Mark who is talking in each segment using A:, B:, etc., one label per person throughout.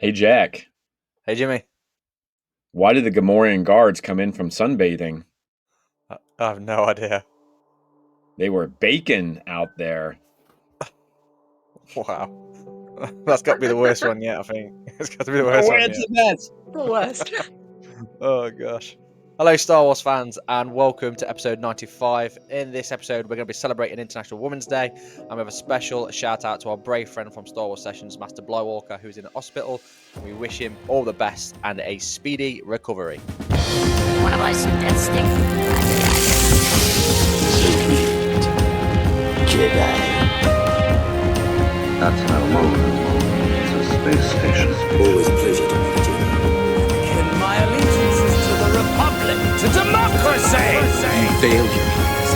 A: Hey Jack,
B: Hey Jimmy,
A: why did the Gamorrean guards come in from sunbathing?
B: I have no idea.
A: They were baking out there.
B: Wow, that's got to be the worst one yet. I think it's got to be the
A: No
B: worst
A: way,
B: one
A: it's
B: yet.
A: the best.
C: The worst.
B: Oh gosh. Hello, Star Wars fans, and welcome to episode 95. In this episode, we're going to be celebrating International Women's Day, and we have a special shout out to our brave friend from Star Wars Sessions, Master Blywalker, who's in the hospital. And we wish him all the best and a speedy recovery.
D: What am I suggesting? Jedi.
E: That's not a moon. It's a space station.
D: Always a pleasure to meet you.
F: And my allegiance is to the Republic, to democracy!
D: You failed, Your Highness.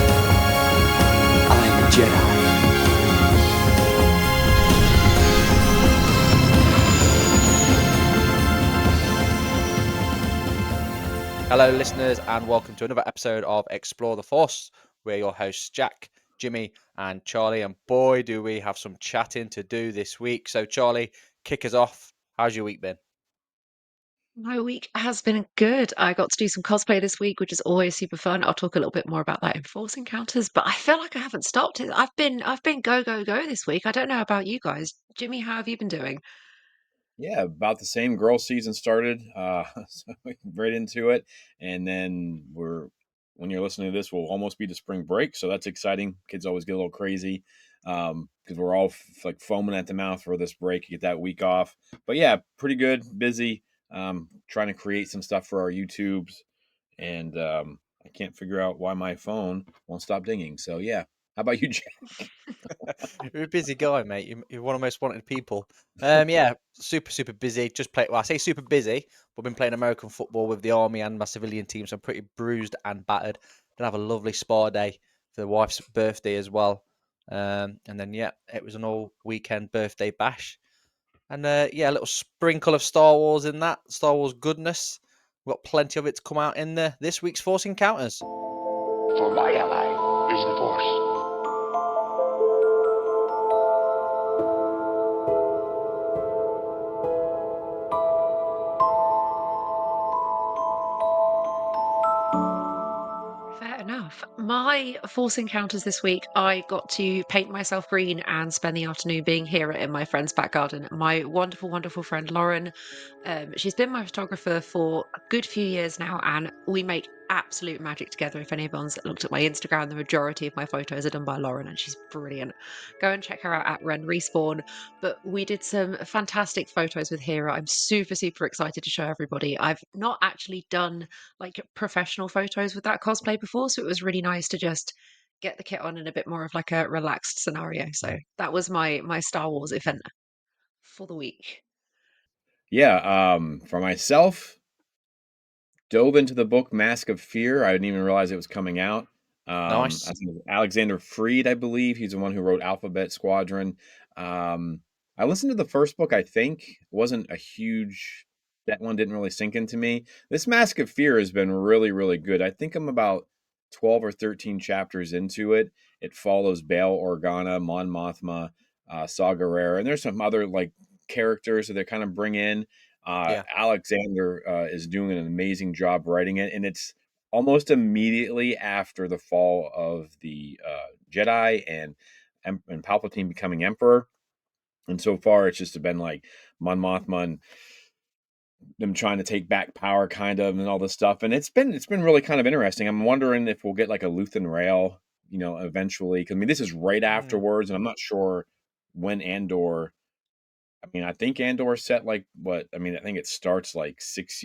D: I'm a Jedi.
B: Hello, listeners, and welcome to another episode of Explore the Force. We're your hosts, Jack, Jimmy, and Charlie. And boy, do we have some chatting to do this week. So, Charlie, kick us off. How's your week been?
C: My week has been good. I got to do some cosplay this week, which is always super fun. I'll talk a little bit more about that in Force Encounters, but I feel like I haven't stopped it. I've been go go go this week. I don't know about you guys. Jimmy, how have you been doing?
A: Yeah, about the same. Girl season started, so right into it, and then when you're listening to this, we'll almost be to spring break, so that's exciting. Kids always get a little crazy because we're all like foaming at the mouth for this break, get that week off. But yeah, pretty good, busy. Trying to create some stuff for our YouTubes, and I can't figure out why my phone won't stop dinging. So yeah, how about you, Jack?
B: You're a busy guy, mate. You're one of the most wanted people. Yeah, super busy. Just play. Well, I say super busy, but I've been playing American football with the army and my civilian team, so I'm pretty bruised and battered. Then have a lovely spa day for the wife's birthday as well. And then yeah, it was an all weekend birthday bash. And yeah, a little sprinkle of Star Wars in that. Star Wars goodness. We've got plenty of it to come out in this week's Force Encounters.
G: For my ally is the Force.
C: Fair enough. My Force Encounters this week, I got to paint myself green and spend the afternoon being here in my friend's back garden. My wonderful, wonderful friend Lauren, she's been my photographer for a good few years now, and we make absolute magic together. If anyone's looked at my Instagram, the majority of my photos are done by Lauren, and she's brilliant. Go and check her out at Ren Respawn. But we did some fantastic photos with Hera. I'm super, super excited to show everybody. I've not actually done like professional photos with that cosplay before, so it was really nice to just get the kit on in a bit more of like a relaxed scenario. So that was my Star Wars event for the week.
A: Yeah, for myself, dove into the book Mask of Fear. I didn't even realize it was coming out. I
B: Nice.
A: think it was Alexander Freed, I believe. He's the one who wrote Alphabet Squadron. Um, I listened to the first book, I think. It wasn't a huge, that one didn't really sink into me. This Mask of Fear has been really, really good. I think I'm about 12 or 13 chapters into it. It follows Bail Organa, Mon Mothma, Saw Gerrera, and there's some other like characters that they kind of bring in.
B: Yeah.
A: Alexander is doing an amazing job writing it, and it's almost immediately after the fall of the Jedi and Palpatine becoming Emperor. And so far, it's just been like Mon Mothma and them trying to take back power, kind of, and all this stuff. And it's been really kind of interesting. I'm wondering if we'll get like a Luthen Rail, eventually. Because I mean, this is right
B: Mm,
A: afterwards, and I'm not sure when Andor. I mean, I think Andor set like what? I mean, I think it starts like six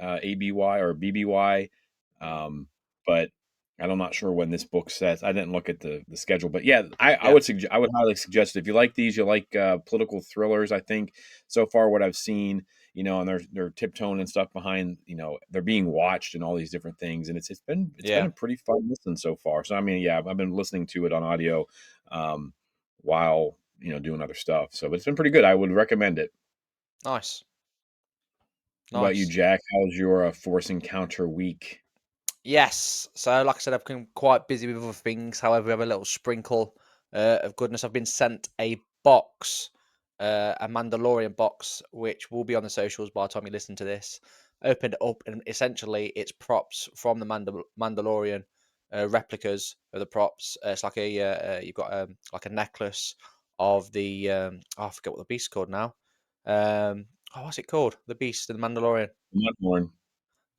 A: ABY or BBY, but I'm not sure when this book sets. I didn't look at the schedule, but yeah, I
B: yeah.
A: would suggest I would highly suggest if you like these, you like political thrillers. I think so far what I've seen, and they're tiptoeing and stuff behind, they're being watched and all these different things, and it's been
B: Yeah.
A: a pretty fun listen so far. So I mean, yeah, I've been listening to it on audio. While doing other stuff. So, but it's been pretty good. I would recommend it.
B: Nice.
A: What about you,
B: Nice.
A: Jack? How's your Force Encounter week?
B: Yes. So, like I said, I've been quite busy with other things. However, we have a little sprinkle of goodness. I've been sent a box a Mandalorian box, which will be on the socials by the time you listen to this. Opened it up, and essentially it's props from the Mandalorian, replicas of the props. It's like you've got like a necklace of the I forget what the beast's called now. What's it called? The beast, the Mandalorian.
A: Mudhorn.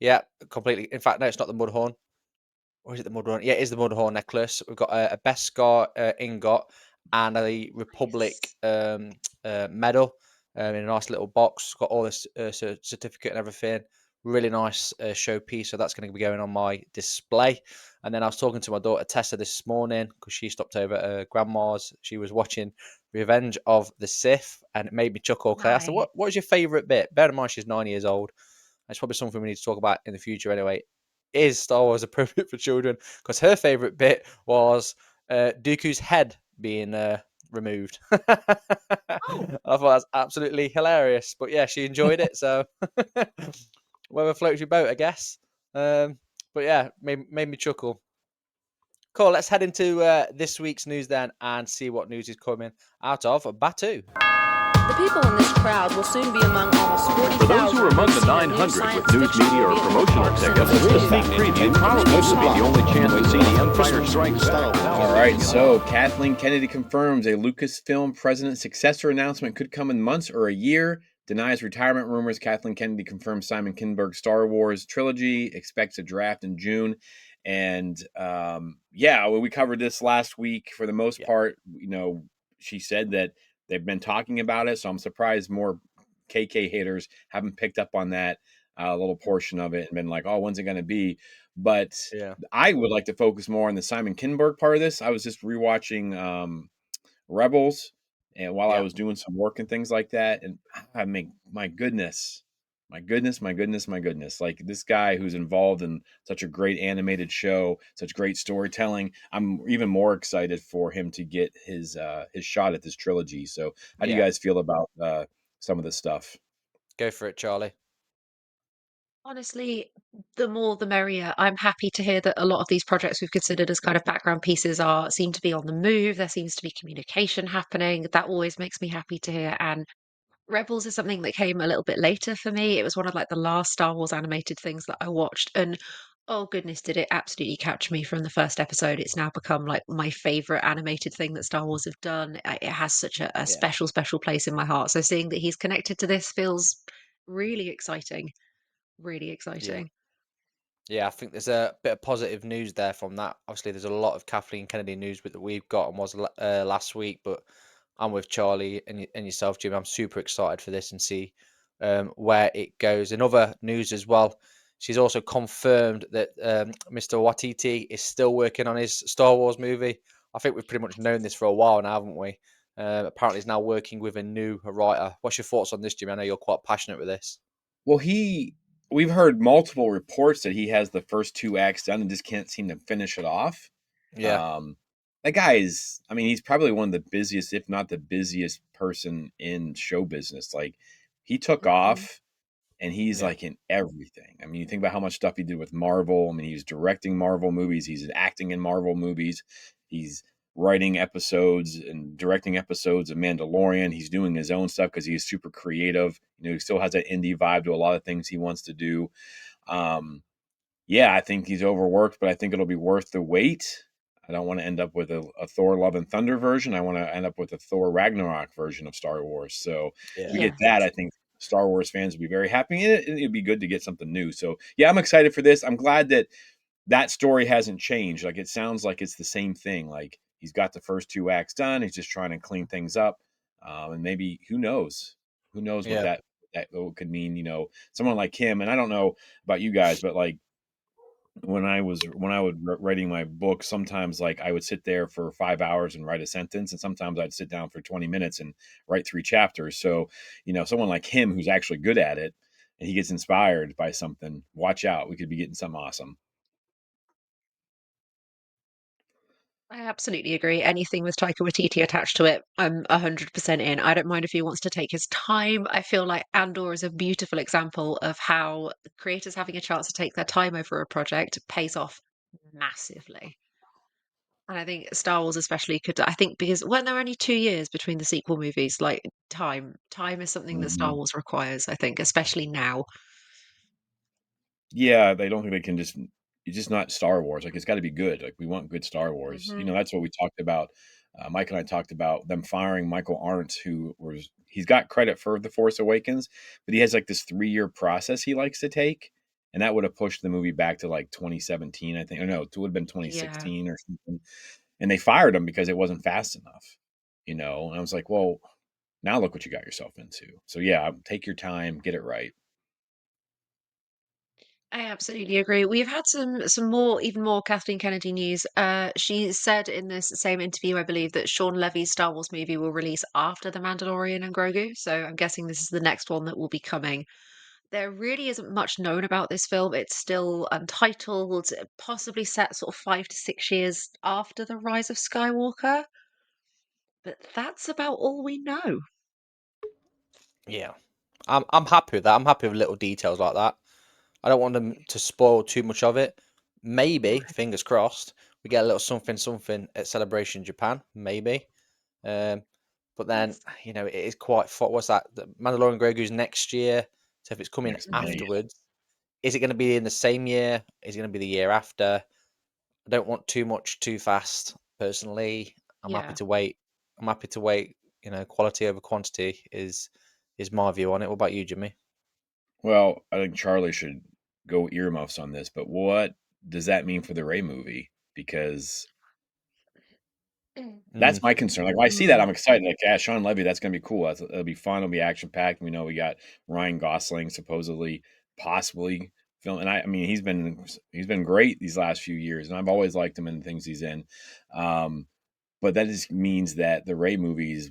B: Yeah, completely. In fact, no, it's not the Mudhorn. Or is it the Mudhorn? Yeah, it is the Mudhorn necklace. We've got a Beskar ingot and a Republic
C: Nice.
B: medal in a nice little box. Got all this certificate and everything. Really nice showpiece. So that's going to be going on my display. And then I was talking to my daughter Tessa this morning because she stopped over at her grandma's. She was watching Revenge of the Sith, and it made me chuckle. Okay, I asked her,
C: Nice.
B: what was your favourite bit? Bear in mind, she's 9 years old. It's probably something we need to talk about in the future anyway. Is Star Wars appropriate for children? Because her favorite bit was Dooku's head being removed. I
C: Oh,
B: thought that was absolutely hilarious. But yeah, she enjoyed it. So whatever floats your boat, I guess. But yeah, made me chuckle. Cool. Let's head into this week's news then and see what news is coming out of Batuu.
H: The people in this crowd will soon be among almost 40,000.
I: For those who are among the 900 with news media or promotional tickets, this sneak preview probably will be the only chance to see The Empire Strikes Back.
A: All right, so Kathleen Kennedy confirms a Lucasfilm president successor announcement could come in months or a year. Denies retirement rumors. Kathleen Kennedy confirms Simon Kinberg's Star Wars trilogy. Expects a draft in June. And yeah, well, we covered this last week for the most
B: Yeah.
A: part. She said that they've been talking about it, so I'm surprised more KK haters haven't picked up on that little portion of it and been like, "Oh, when's it going to be?" But
B: Yeah.
A: I would like to focus more on the Simon Kinberg part of this. I was just rewatching Rebels, and while I
B: Yeah.
A: was doing some work and things like that, and I mean, my goodness, my goodness, my goodness, my goodness! Like this guy who's involved in such a great animated show, such great storytelling. I'm even more excited for him to get his shot at this trilogy. So, how do you
B: Yeah.
A: guys feel about some of this stuff?
B: Go for it, Charlie.
C: honestly, the more the merrier. I'm happy to hear that a lot of these projects we've considered as kind of background pieces are seem to be on the move. There seems to be communication happening. That always makes me happy to hear. And Rebels is something that came a little bit later for me. It was one of like the last Star Wars animated things that I watched, and oh goodness, did it absolutely catch me from the first episode. It's now become like my favorite animated thing that Star Wars have done. It has such a
B: Yeah.
C: special, special place in my heart. So seeing that he's connected to this feels really exciting. Really
B: Yeah.
C: exciting.
B: Yeah, I think there's a bit of positive news there from that. Obviously, there's a lot of Kathleen Kennedy news that we've got and was last week, but I'm with Charlie and yourself, Jim. I'm super excited for this and see where it goes. In other news as well, she's also confirmed that Mr. Watiti is still working on his Star Wars movie. I think we've pretty much known this for a while now, haven't we? Apparently, he's now working with a new writer. What's your thoughts on this, Jim? I know you're quite passionate with this.
A: Well, we've heard multiple reports that he has the first two acts done and just can't seem to finish it off.
B: Yeah,
A: Um, that guy is, I mean, he's probably one of the busiest, if not the busiest person in show business. Like, he took
C: Mhm.
A: off and he's
B: yeah,
A: like in everything. I mean, you think about how much stuff he did with Marvel. I mean, he's directing Marvel movies, he's acting in Marvel movies, he's writing episodes and directing episodes of Mandalorian. He's doing his own stuff because he's super creative. He still has that indie vibe to a lot of things he wants to do. Um, yeah, I think he's overworked, but I think it'll be worth the wait. I don't want to end up with a Thor Love and Thunder version. I want to end up with a Thor Ragnarok version of Star Wars. So if we
B: yeah,
A: get
C: Yeah.
A: that, I think Star Wars fans will be very happy. And it'd be good to get something new. So yeah, I'm excited for this. I'm glad that that story hasn't changed. Like it sounds like it's the same thing. Like he's got the first two acts done. He's just trying to clean things up. And maybe who knows? Who knows what
B: yeah,
A: that could mean? Someone like him. And I don't know about you guys, but like when I was writing my book, sometimes like I would sit there for 5 hours and write a sentence, and sometimes I'd sit down for 20 minutes and write three chapters. So, someone like him who's actually good at it, and he gets inspired by something. Watch out, we could be getting something awesome.
C: I absolutely agree. Anything with Taika Waititi attached to it, I'm 100% in. I don't mind if he wants to take his time. I feel like Andor is a beautiful example of how creators having a chance to take their time over a project pays off massively. And I think Star Wars especially could, I think, because when there are only 2 years between the sequel movies, like time is something that Star
A: Mhm.
C: Wars requires, I think, especially now.
A: Yeah, they don't think they can just it's just not Star Wars, like, it's gotta be good, like, we want good Star Wars,
C: Hmm.
A: that's what we talked about, Mike and I talked about them firing Michael Arndt, who was he's got credit for The Force Awakens, but he has, like, this 3-year process he likes to take, and that would have pushed the movie back to, like, 2017, I think, or no, it would have been
C: Yeah.
A: 2016 or something, and they fired him because it wasn't fast enough, and I was like, "Well, now look what you got yourself into." So, yeah, take your time, get it right.
C: I absolutely agree. We've had some more, even more Kathleen Kennedy news. She said in this same interview, I believe, that Sean Levy's Star Wars movie will release after The Mandalorian and Grogu. So I'm guessing this is the next one that will be coming. There really isn't much known about this film. It's still untitled, possibly set sort of 5 to 6 years after the rise of Skywalker. But that's about all we know.
B: Yeah, I'm happy with that. I'm happy with little details like that. I don't want them to spoil too much of it. Maybe, fingers crossed, we get a little something something at Celebration Japan. Maybe. Um, but then
C: Yes.
B: it is quite far. What's that? The Mandalorian Grogu's next year. So if it's coming
A: Next May.
C: Mhm.
B: afterwards, is it going to be in the same year? Is it going to be the year after? I don't want too much too fast. Personally, I'm happy
C: Yeah.
B: to wait. I'm happy to wait. Quality over quantity is my view on it. What about you, Jimmy?
A: Well, I think Charlie should go earmuffs on this, but what does that mean for the Ray movie? Because
B: Mm,
A: that's my concern. Like, when I see that,
C: Mm.
A: I'm excited. Like, yeah, Sean Levy, that's gonna be cool. It'll be fun. It'll be action packed. We know we got Ryan Gosling supposedly, possibly film, and I mean, he's been great these last few years, and I've always liked him in the things he's in. Um, but that just means that the Ray movie is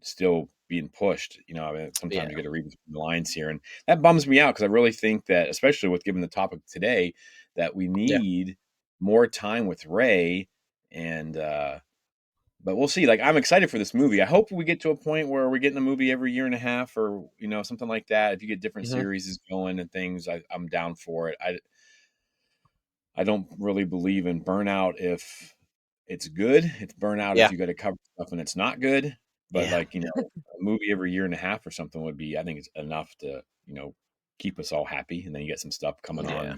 A: still being pushed. I mean,
B: yeah.
A: sometimes you get to read between the lines here, and that bums me out because I really think that, especially with given the topic today, that we
B: Yeah.
A: need more time with Ray. And but we'll see. Like, I'm excited for this movie. I hope we get to a point where we're getting a movie every year and a half, or something like that. If you get different
B: Hmm.
A: series going and things, I'm down for it. I don't really believe in burnout if it's good. It's burnout if
B: Yeah.
A: you gotta cover stuff and it's not good. But,
B: Yeah.
A: like, a movie every year and a half or something would be, I think, it's enough to, keep us all happy, and then you get some stuff coming
B: Yeah.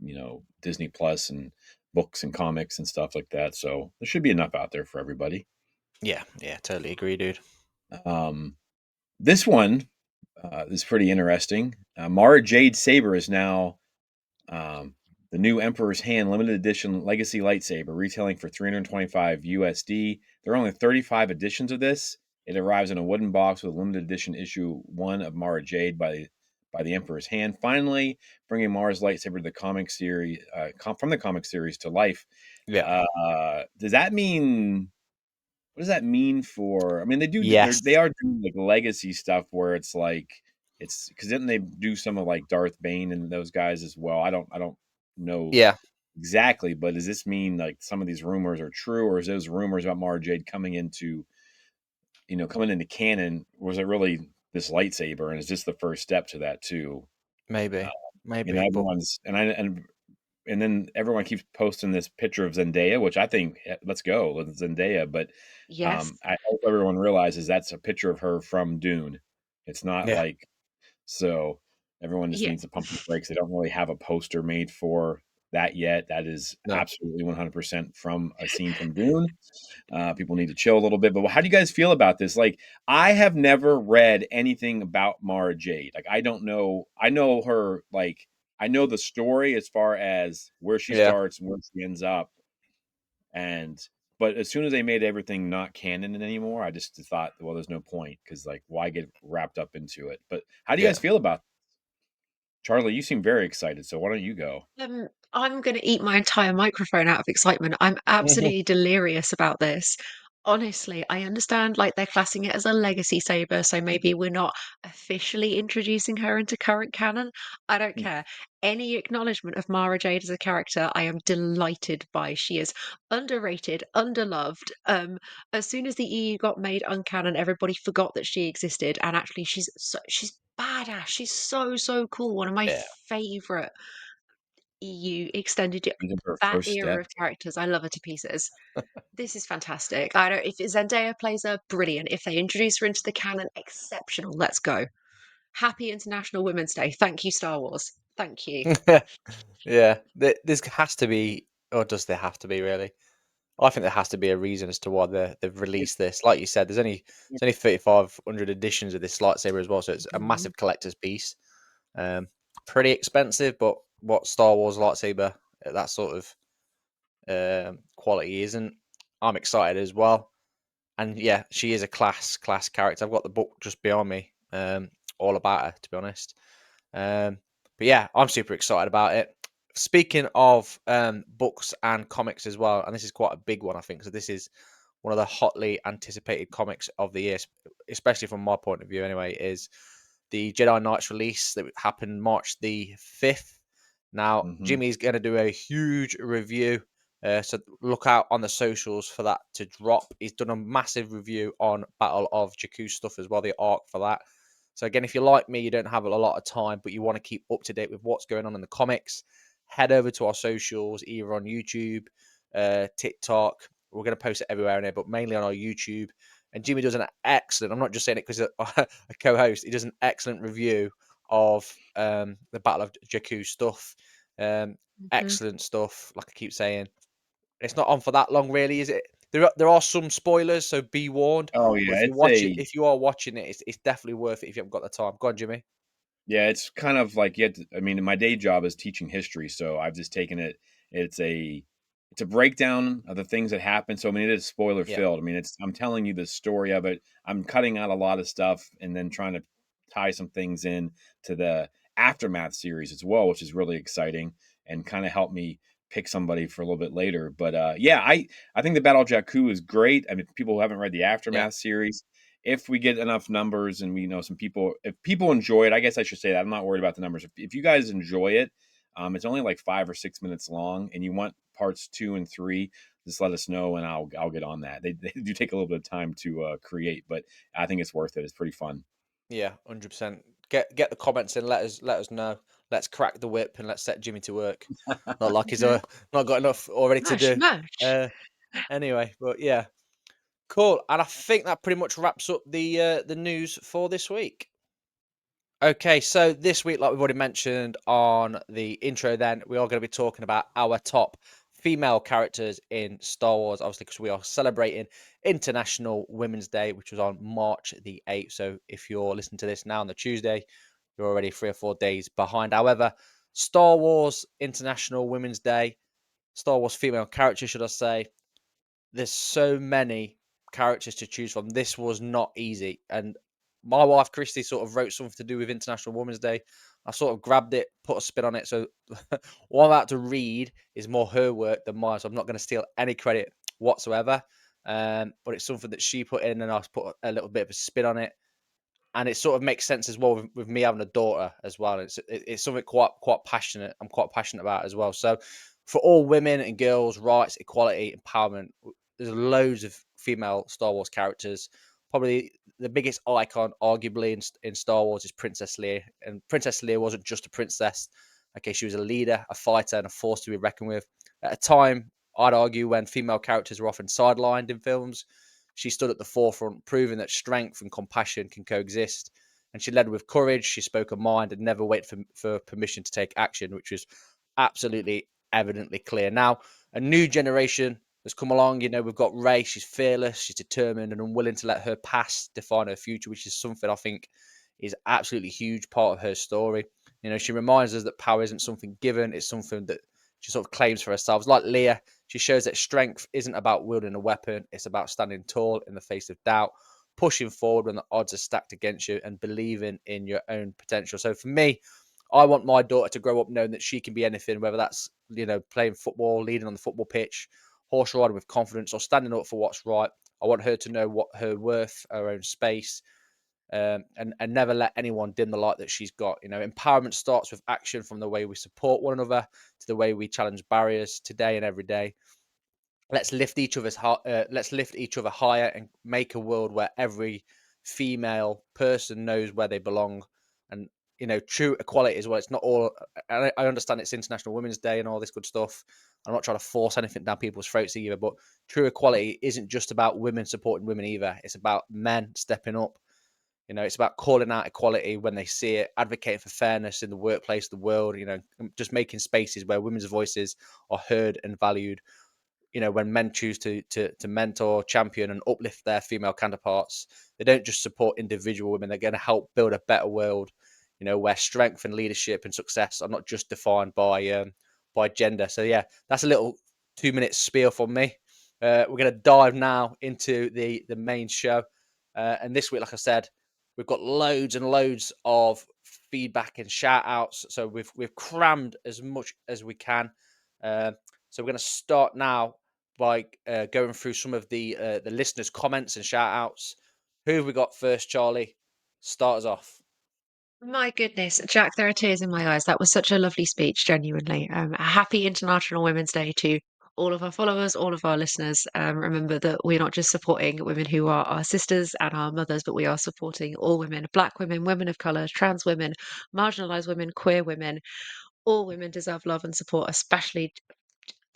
A: on, Disney Plus and books and comics and stuff like that, so there should be enough out there for everybody.
B: Yeah. Yeah. Totally agree, dude.
A: Um, this one, is pretty interesting. Mara Jade Saber is now Um, the new Emperor's Hand limited edition legacy lightsaber, retailing for 325 USD. There are only 35 editions of this. It arrives in a wooden box with limited edition issue one of Mara Jade by the Emperor's Hand. Finally, bringing Mara's lightsaber to the comic series from the comic series to life.
B: Yeah.
A: Does that mean? What does that mean for? I mean,
B: Yes.
A: they are doing like legacy stuff where it's like it's because didn't they do some of like Darth Bane and those guys as well? I don't know
B: Yeah.
A: exactly, but does this mean like some of these rumors are true, or is those rumors about Mara Jade coming into canon? Was it really this lightsaber, and is this the first step to that too? Uh,
B: Maybe. Maybe. But
A: everyone's and then everyone keeps posting this picture of Zendaya, which I think let's go with Zendaya. But
C: Yes.
A: I hope everyone realizes that's a picture of her from Dune. It's not
B: yeah.
A: like so. Everyone just
C: Yeah.
A: needs to pump the brakes. They don't really have a poster made for that yet. That is
B: No.
A: absolutely 100% from a scene from Dune. People need to chill a little bit. But how do you guys feel about this? Like, I have never read anything about Mara Jade. Like, I don't know. I know her. Like, I know the story as far as where she
B: Yeah.
A: starts and where she ends up. And but as soon as they made everything not canon anymore, I just thought, well, there's no point because like, why get wrapped up into it? But how do you
B: Yeah.
A: guys feel about Charlie? You seem very excited, so why don't you go?
C: I'm going to eat my entire microphone out of excitement. I'm absolutely delirious about this. Honestly, I understand like they're classing it as a legacy saber, so maybe we're not officially introducing her into current canon. I don't care. Any acknowledgement of Mara Jade as a character, I am delighted by. She is underrated, underloved. As soon as the EU got made uncanon, everybody forgot that she existed, and actually, she's badass. She's so cool. One of my
B: Yeah.
C: favorite you extended
A: These are her
C: that
A: first
C: era
A: step.
C: of characters. I love her to pieces. This is fantastic. I don't if Zendaya plays her, brilliant. If they introduce her into the canon, exceptional. Let's go. Happy International Women's Day. Thank you, Star Wars. Thank you.
B: Yeah, this has to be, or does there have to be really? I think there has to be a reason as to why they've
A: It,
B: released this. Like you said, there's only 3,500 editions of this lightsaber as well, so it's a
C: Mhm.
B: massive collector's piece. Um, Pretty expensive, but what Star Wars lightsaber at that sort of quality isn't. I'm excited as well, and yeah, she is a class character. I've got the book just behind me, all about her to be honest. Um, but yeah, I'm super excited about it. Speaking of books and comics as well, and this is quite a big one, I think. So this is one of the hotly anticipated comics of the year, especially from my point of view. Anyway, is the Jedi Knights release that happened March the 5th. Now,
A: mhm.
B: Jimmy's going to do a huge review. So look out on the socials for that to drop. He's done a massive review on Battle of Jakku stuff as well, the arc for that. So again, if you're like me, you don't have a lot of time, but you want to keep up to date with what's going on in the comics, head over to our socials, either on YouTube, TikTok. We're going to post it everywhere in there, but mainly on our YouTube. And Jimmy does an excellent, I'm not just saying it because a co-host, he does an excellent review of the Battle of Jakku stuff.
C: Mhm.
B: Excellent stuff, like I keep saying. It's not on for that long, really, is it? There are some spoilers, so be warned.
A: Oh
B: But
A: yeah,
B: if you
A: it's
B: watch it,
A: a
B: if you are watching it, it's definitely worth it if you haven't got the time. Go on, Jimmy.
A: Yeah, it's kind of like I mean, my day job is teaching history, so I've just taken it. It's a it's a breakdown of the things that happen. So I mean, it is spoiler
B: Yeah,
A: filled. I mean, it's I'm telling you the story of it. I'm cutting out a lot of stuff and then trying to tie some things in to the aftermath series as well, which is really exciting and kind of help me pick somebody for a little bit later. But yeah, I think the Battle of Jakku is great. I mean, people who haven't read the
B: yeah,
A: aftermath series, if we get enough numbers and we know some people, if people enjoy it, I guess I should say that I'm not worried about the numbers. If you guys enjoy it, it's only like 5 or 6 minutes long, and you want parts 2 and 3, just let us know and I'll get on that. They do take a little bit of time to create, but I think it's worth it. It's pretty fun.
B: yeah, 100%. Get the comments in. Let us know. Let's crack the whip and let's set Jimmy to work. Not like he's
C: Mhm.
B: not got enough already to
C: Much,
B: do.
C: much.
B: Uh, anyway, but yeah, cool. And I think that pretty much wraps up the news for this week. Okay, so this week, like we've already mentioned on the intro, then we are going to be talking about our top female characters in Star Wars, obviously, because we are celebrating International Women's Day, which was on March the 8th. So if you're listening to this now on the Tuesday, you're already 3 or 4 days behind. However, Star Wars International Women's Day, Star Wars female characters, should I say, there's so many characters to choose from. This was not easy. And my wife Christy sort of wrote something to do with International Women's Day. I sort of grabbed it, put a spin on it. So what I'm about to read is more her work than mine. So I'm not going to steal any credit whatsoever. But it's something that she put in, and I put a little bit of a spin on it, and it sort of makes sense as well with me having a daughter as well. It's something quite passionate. I'm quite passionate about as well. So for all women and girls, rights, equality, empowerment, there's loads of female Star Wars characters. Probably the biggest icon, arguably in Star Wars, is Princess Leia. And Princess Leia wasn't just a princess. Okay, she was a leader, a fighter, and a force to be reckoned with. At a time, I'd argue, when female characters were often sidelined in films, she stood at the forefront, proving that strength and compassion can coexist. And she led with courage. She spoke her mind and never waited for permission to take action, which was absolutely evidently clear. Now, a new generation has come along. You know, we've got Ray. She's fearless, she's determined, and unwilling to let her past define her future, which is something I think is absolutely huge part of her story. You know, she reminds us that power isn't something given; it's something that she sort of claims for herself. Like Leah, she shows that strength isn't about wielding a weapon, it's about standing tall in the face of doubt, pushing forward when the odds are stacked against you, and believing in your own potential. So for me, I want my daughter to grow up knowing that she can be anything, whether that's, you know, playing football, leading on the football pitch, horse riding with confidence, or standing up for what's right. I want her to know what her worth, her own space, and never let anyone dim the light that she's got. You know, empowerment starts with action, from the way we support one another to the way we challenge barriers today and every day. Let's lift each other higher and make a world where every female person knows where they belong. And true equality as well. It's not all. I understand it's International Women's Day and all this good stuff. I'm not trying to force anything down people's throats either, but true equality isn't just about women supporting women either. It's about men stepping up. It's about calling out equality when they see it, advocating for fairness in the workplace, the world. Just making spaces where women's voices are heard and valued. When men choose to mentor, champion, and uplift their female counterparts, they don't just support individual women; they're going to help build a better world. Where strength and leadership and success are not just defined by gender. So yeah, that's a little 2 minute spiel from me. We're going to dive now into the main show, and this week, like I said, we've got loads and loads of feedback and shout outs. So we've crammed as much as we can. So we're going to start now by going through some of the listeners' comments and shout outs. Who have we got first, Charlie? Start us off.
C: My goodness, Jack, there are tears in my eyes. That was such a lovely speech, genuinely. A happy International Women's Day to all of our followers, all of our listeners. Remember that we're not just supporting women who are our sisters and our mothers, but we are supporting all women, Black women, women of colour, trans women, marginalised women, queer women. All women deserve love and support, especially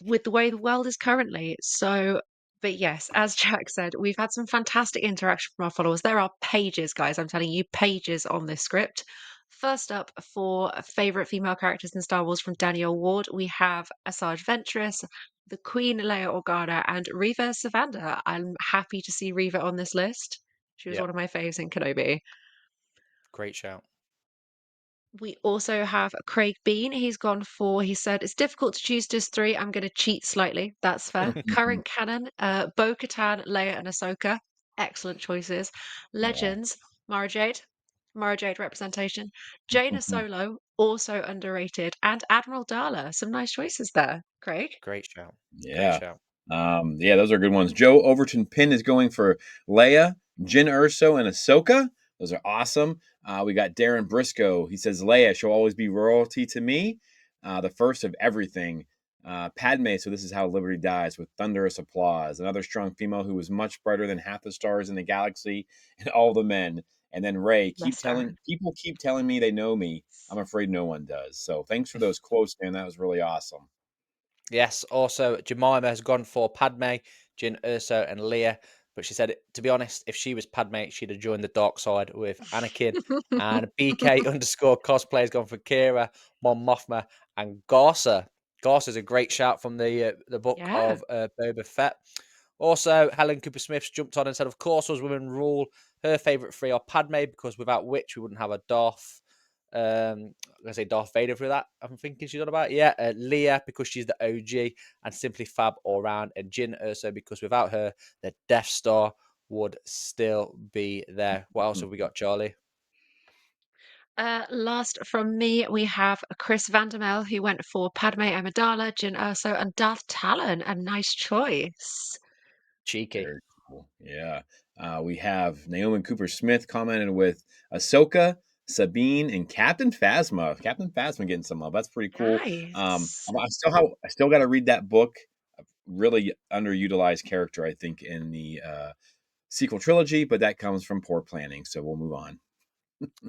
C: with the way the world is currently. So, but yes, as Jack said, we've had some fantastic interaction from our followers. There are pages, guys. I'm telling you, pages on this script. First up, for favourite female characters in Star Wars from Danielle Ward, we have Asajj Ventress, the Queen Leia Organa, and Reva Savanda. I'm happy to see Reva on this list. She was
B: Yeah,
C: one of my faves in Kenobi.
B: great shout.
C: We also have Craig Bean. He said, it's difficult to choose just three. I'm going to cheat slightly. That's fair. Current canon, Bo Katan, Leia, and Ahsoka. Excellent choices.
A: Yeah.
C: Legends, Mara Jade. Mara Jade representation. Jaina Solo, also underrated. And Admiral Dala. Some nice choices there. Craig?
B: Great shout. Great
A: Yeah.
B: shout.
A: Yeah, those are good ones. Joe Overton Pin is going for Leia, Jin Urso, and Ahsoka. Those are awesome. We got Darren Briscoe. He says Leia, she'll always be royalty to me. The first of everything. Padme, so this is how Liberty dies, with thunderous applause. Another strong female who was much brighter than half the stars in the galaxy and all the men. And then Ray,
C: Bless her.
A: people keep telling me they know me. I'm afraid no one does. So thanks for those quotes, man. That was really awesome.
B: Yes, also Jemima has gone for Padme, Jin Urso, and Leia. But she said, to be honest, if she was Padme, she'd have joined the dark side with Anakin. And BK underscore cosplay has gone for Kira, Mon Mothma, and Garsa. Garsa's a great shout from the book
C: Yeah,
B: of Boba Fett. Also, Helen Cooper Smith's jumped on and said, of course, as women rule, her favourite three are Padme, because without which we wouldn't have a Darth. I'm gonna say Darth Vader for that. I'm thinking she's on about. Yeah, Leah because she's the OG, and Simply Fab all round, and Jin Urso because without her, the Death Star would still be there. What else have we got, Charlie?
C: Last from me, we have Chris Vandermel, who went for Padme Amidala, Jyn Erso, and Darth Talon. A nice choice.
B: Cheeky.
A: Very cool. Yeah. We have Naomi Cooper Smith commented with Ahsoka, Sabine, and Captain Phasma. Captain Phasma getting some love. That's pretty cool.
C: Nice.
A: I still got to read that book. A really underutilized character, I think, in the sequel trilogy, but that comes from poor planning. So we'll move on.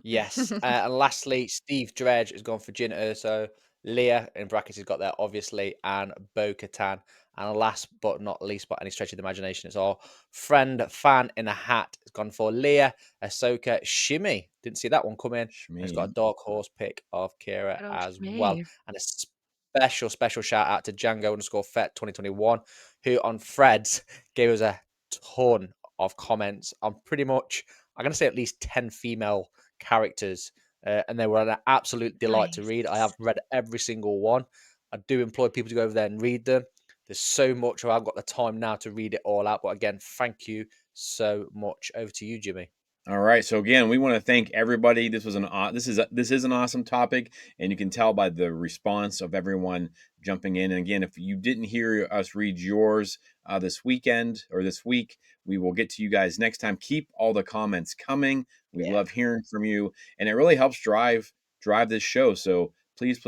B: Yes. And lastly, Steve Dredge has gone for Jin Urso. Leah, in brackets, has got there, obviously, and Bo Katan. And last but not least, by any stretch of the imagination, it's our friend fan in a hat has gone for Leah, Ahsoka, Shimmy. Didn't see that one come in. And it's got a
A: Shmi.
B: dark horse pick of Kira
C: Good old
B: as well.
C: me.
B: And a special shout out to Django underscore Fet 2021, who on Threads gave us a ton of comments on pretty much, I'm going to say at least 10 female characters, and they were an absolute delight to read. I have
C: Nice.
B: read every single one. I do employ people to go over there and read them. There's so much. I've got the time now to read it all out. But again, thank you so much. Over to you, Jimmy.
A: All right. So again, we want to thank everybody. This is an awesome topic, and you can tell by the response of everyone jumping in. And again, if you didn't hear us read yours this weekend or this week, we will get to you guys next time. Keep all the comments coming. We
B: Yeah.
A: love hearing from you, and it really helps drive this show. So please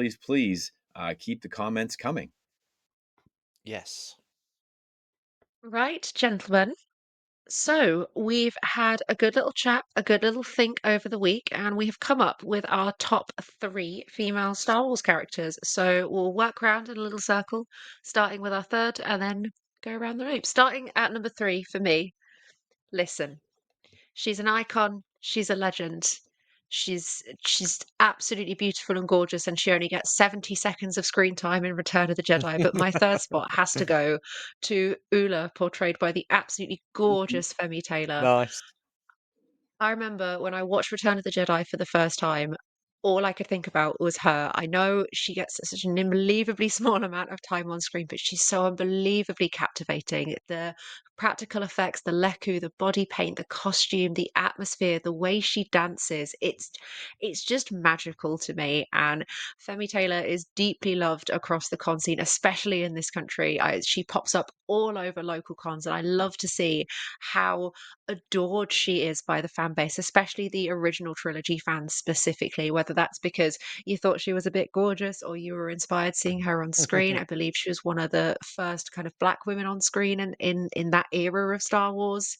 A: keep the comments coming.
B: Yes.
C: Right, gentlemen. So, we've had a good little chat, a good little think over the week, and we have come up with our top three female Star Wars characters. So, we'll work around in a little circle, starting with our third, and then go around the room. Starting at number three for me, listen. She's an icon, she's a legend. She's absolutely beautiful and gorgeous, and she only gets 70 seconds of screen time in Return of the Jedi. But my third spot has to go to Ula, portrayed by the absolutely gorgeous Femi Taylor.
B: Nice.
C: I remember when I watched Return of the Jedi for the first time, all I could think about was her. I know she gets such an unbelievably small amount of time on screen, but she's so unbelievably captivating. The practical effects, the leku, the body paint, the costume, the atmosphere, the way she dances, it's just magical to me. And Femi Taylor is deeply loved across the con scene, especially in this country. She pops up all over local cons, and I love to see how adored she is by the fan base, especially the original trilogy fans specifically, whether that's because you thought she was a bit gorgeous or you were inspired seeing her on screen. I believe she was one of the first kind of black women on screen in that era of Star Wars.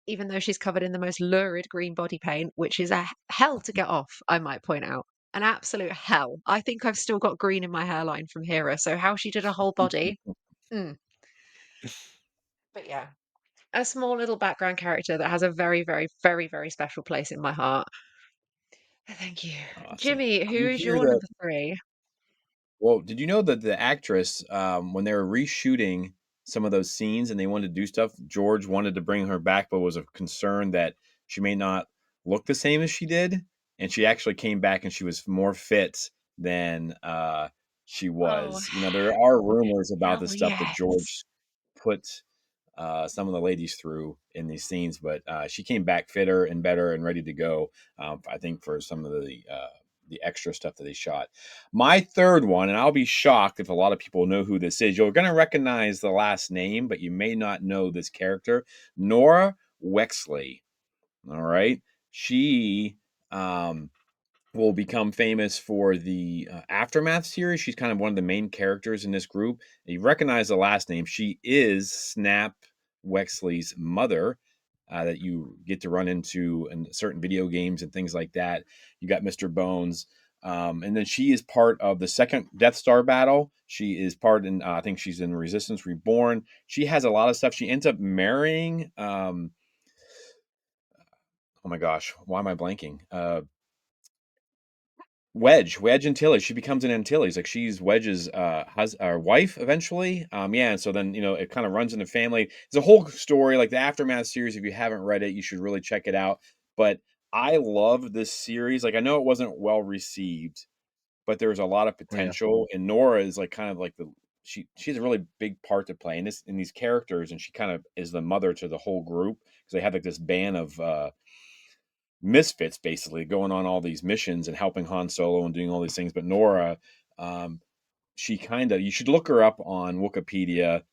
C: Even though she's covered in the most lurid green body paint, which is a hell to get off, I might point out. An absolute hell. I think I've still got green in my hairline from Hera, so how she did a whole body. Mm. But yeah, a small little background character that has a very, very, very, very special place in my heart. Thank you.
A: Awesome.
C: Jimmy,
A: You
C: who is
A: hear
C: your
A: that?
C: number three?
A: Well, did you know that the actress, when they were reshooting some of those scenes and they wanted to do stuff, George wanted to bring her back, but was a concern that she may not look the same as she did. And she actually came back and she was more fit than she
C: Oh,
A: was. There are rumors about
C: hell
A: the stuff that
C: yes.
A: George put some of the ladies through in these scenes, but she came back fitter and better and ready to go. I think for some of the extra stuff that they shot. My third one, and I'll be shocked if a lot of people know who this is. You're going to recognize the last name, but you may not know this character, Nora Wexley. All right, she will become famous for the Aftermath series. She's kind of one of the main characters in this group. You recognize the last name. She is Snap Wexley's mother that you get to run into in certain video games and things like that. You got Mr. Bones. And then she is part of the second Death Star battle. She is part in, I think she's in Resistance Reborn. She has a lot of stuff. She ends up marrying, oh my gosh, why am I blanking? Wedge Antilles. She becomes an Antilles. Like she's Wedge's wife eventually. Yeah, and so then it kind of runs in the family. It's a whole story, like the Aftermath series. If you haven't read it, you should really check it out. But I love this series. Like I know it wasn't well received, but there's a lot of
B: Yeah.
A: potential. And Nora is like kind of like she has a really big part to play in these characters, and she kind of is the mother to the whole group because they have like this band of misfits basically going on all these missions and helping Han Solo and doing all these things. But Nora, um, she kind of you should look her up on Wikipedia.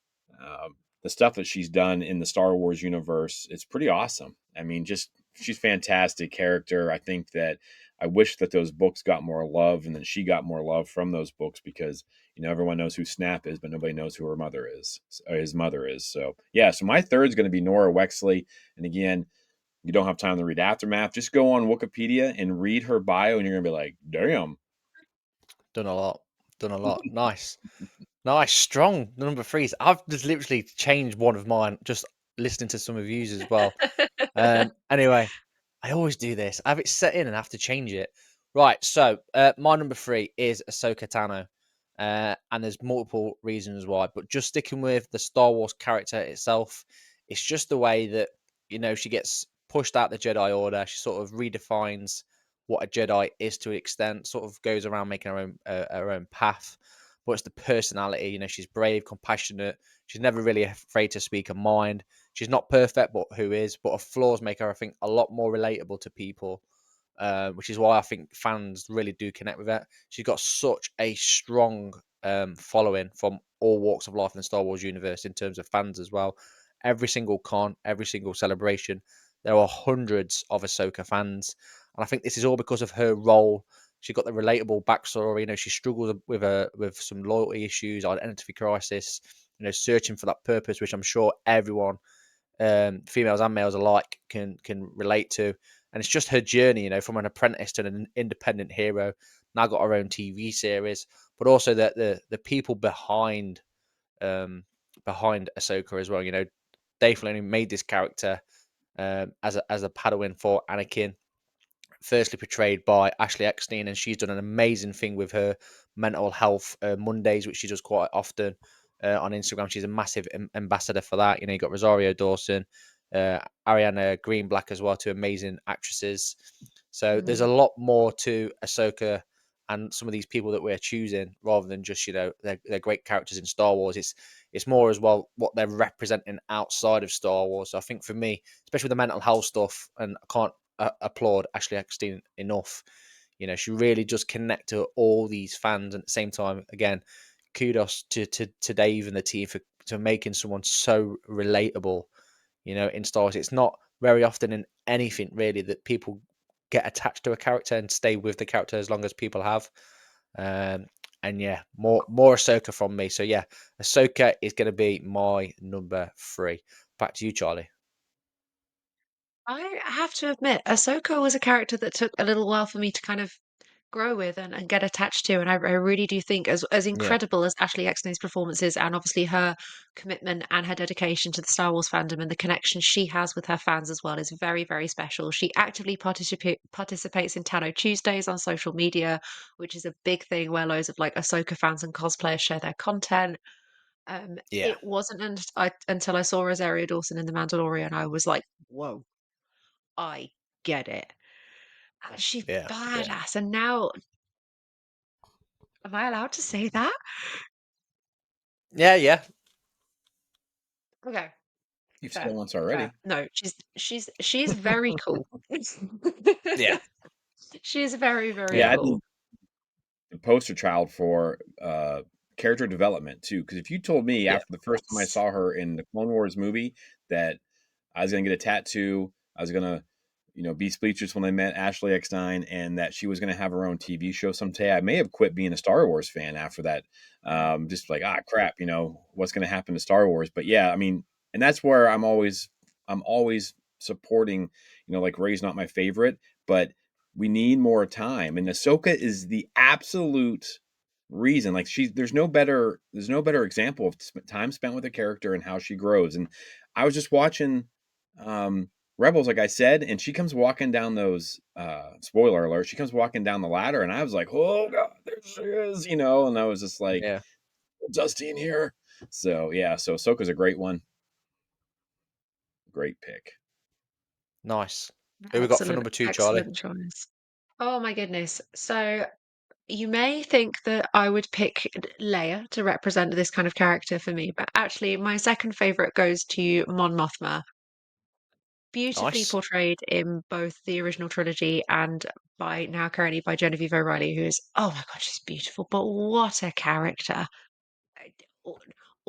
A: The stuff that she's done in the Star Wars universe, it's pretty awesome. I mean, just she's fantastic character. I think that I wish that those books got more love and that she got more love from those books because everyone knows who Snap is, but nobody knows who her mother is, or his mother is. So yeah, so my third is going to be Nora Wexley, and again, you don't have time to read Aftermath, just go on Wikipedia and read her bio, and you're gonna be like, "Damn!"
B: Done a lot. Done a lot. Nice. Nice. Strong. The number threes. I've just literally changed one of mine just listening to some reviews as well. Anyway, I always do this. I have it set in and have to change it. Right. So my number three is Ahsoka Tano. And there's multiple reasons why, but just sticking with the Star Wars character itself, it's just the way that, she gets pushed out the Jedi Order. She sort of redefines what a Jedi is to an extent, sort of goes around making her own path. But it's the personality, she's brave, compassionate. She's never really afraid to speak her mind. She's not perfect, but who is? But her flaws make her, I think, a lot more relatable to people, which is why I think fans really do connect with it. She's got such a strong following from all walks of life in the Star Wars universe in terms of fans as well. Every single con, every single celebration, there are hundreds of Ahsoka fans, and I think this is all because of her role. She got the relatable backstory. She struggles with some loyalty issues, identity crisis. Searching for that purpose, which I'm sure everyone females and males alike can relate to. And it's just her journey, from an apprentice to an independent hero. Now got her own TV series, but also the people behind Ahsoka as well. Dave Filoni made this character as a Padawan for Anakin, firstly portrayed by Ashley Eckstein, and she's done an amazing thing with her mental health Mondays, which she does quite often on Instagram. She's a massive ambassador for that. You got Rosario Dawson, Ariana Greenblatt as well, two amazing actresses. So there's a lot more to Ahsoka and some of these people that we're choosing, rather than just they're great characters in Star Wars. It's more as well what they're representing outside of Star Wars. So I think for me, especially with the mental health stuff, and I can't applaud Ashley Eckstein enough. She really does connect to all these fans. And at the same time, again, kudos to Dave and the team for making someone so relatable. In Star Wars, it's not very often in anything really that people get attached to a character and stay with the character as long as people have. And yeah, more Ahsoka from me. So yeah, Ahsoka is going to be my number 3. Back to you, Charlie.
C: I have to admit, Ahsoka was a character that took a little while for me to kind of grow with and get attached to. And I really do think, as
B: Yeah,
C: incredible as Ashley Eckstein's performance is, and obviously her commitment and her dedication to the Star Wars fandom and the connection she has with her fans as well, is very, very special. She actively participates in Tano Tuesdays on social media, which is a big thing where loads of like Ahsoka fans and cosplayers share their content.
B: yeah,
C: It wasn't until I saw Rosario Dawson in The Mandalorian, I was like, whoa, I get it. She's
B: yeah, yeah.
C: badass. And now, am I allowed to say that?
B: Yeah, yeah,
C: Okay,
A: You've said it
C: fair,
A: once
C: fair.
A: already.
C: No, she's very cool.
B: yeah,
C: She's very, very
A: Yeah,
B: yeah,
A: I
C: cool.
A: think the poster child for character development too. Because if you told me
B: yeah,
A: after the first time I saw her in the Clone Wars movie that I was gonna get a tattoo, I was gonna, be speechless when I met Ashley Eckstein, and that she was gonna have her own TV show someday, I may have quit being a Star Wars fan after that. Just like, crap, what's gonna happen to Star Wars? But yeah, I mean, and that's where I'm always supporting. Like Rey's not my favorite, but we need more time. And Ahsoka is the absolute reason. Like there's no better example of time spent with a character and how she grows. And I was just watching Rebels, like I said, and she comes walking down those spoiler alert, she comes walking down the ladder, and I was like, oh god, there she is, and I was just like,
B: yeah.
A: Justine here. So yeah, so Ahsoka's a great one. Great pick.
B: Nice. Who we got for
C: Excellent,
B: number 2, Charlie?
C: excellent choice. Oh my goodness. So you may think that I would pick Leia to represent this kind of character for me, but actually my second favorite goes to Mon Mothma. Beautifully
B: Nice.
C: portrayed in both the original trilogy and by now currently by Genevieve O'Reilly, who is, oh my God, she's beautiful, but what a character. I- all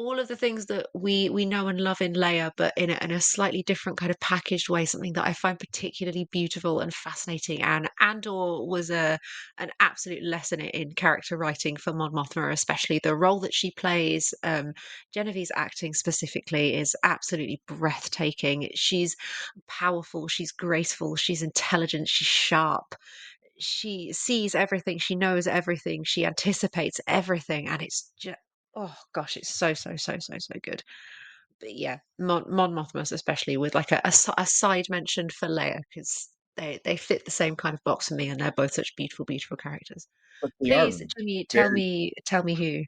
C: all of the things that we know and love in Leia, but in a slightly different kind of packaged way, something that I find particularly beautiful and fascinating. And Andor was an absolute lesson in character writing for Mon Mothma, especially the role that she plays. Genevieve's acting specifically is absolutely breathtaking. She's powerful, she's graceful, she's intelligent, she's sharp, she sees everything, she knows everything, she anticipates everything, and it's just, oh gosh, it's so so so so so good. But yeah, Mon Mothmas especially with like a side mention for Leia because they fit the same kind of box for me, and they're both such beautiful beautiful characters.
A: But they are
C: Please, Jimmy,
A: very
C: tell me who.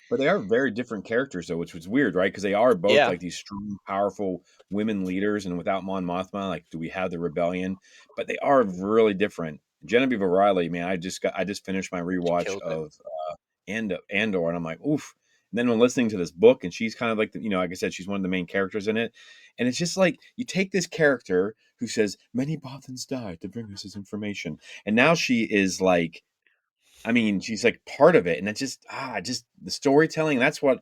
A: But they are very different characters, though, which was weird, right? Because they are both
B: Yeah.
A: like these strong, powerful women leaders, and without Mon Mothma, like, do we have the rebellion? But they are really different. Genevieve O'Reilly, man, I just finished my
B: She
A: rewatch
B: killed it.
A: of Andor, and I'm like, oof. And then when listening to this book, and she's kind of like, like I said, she's one of the main characters in it, and it's just like you take this character who says many Bothans died to bring us this information, and now she is like, I mean, she's like part of it, and it's just the storytelling. That's what,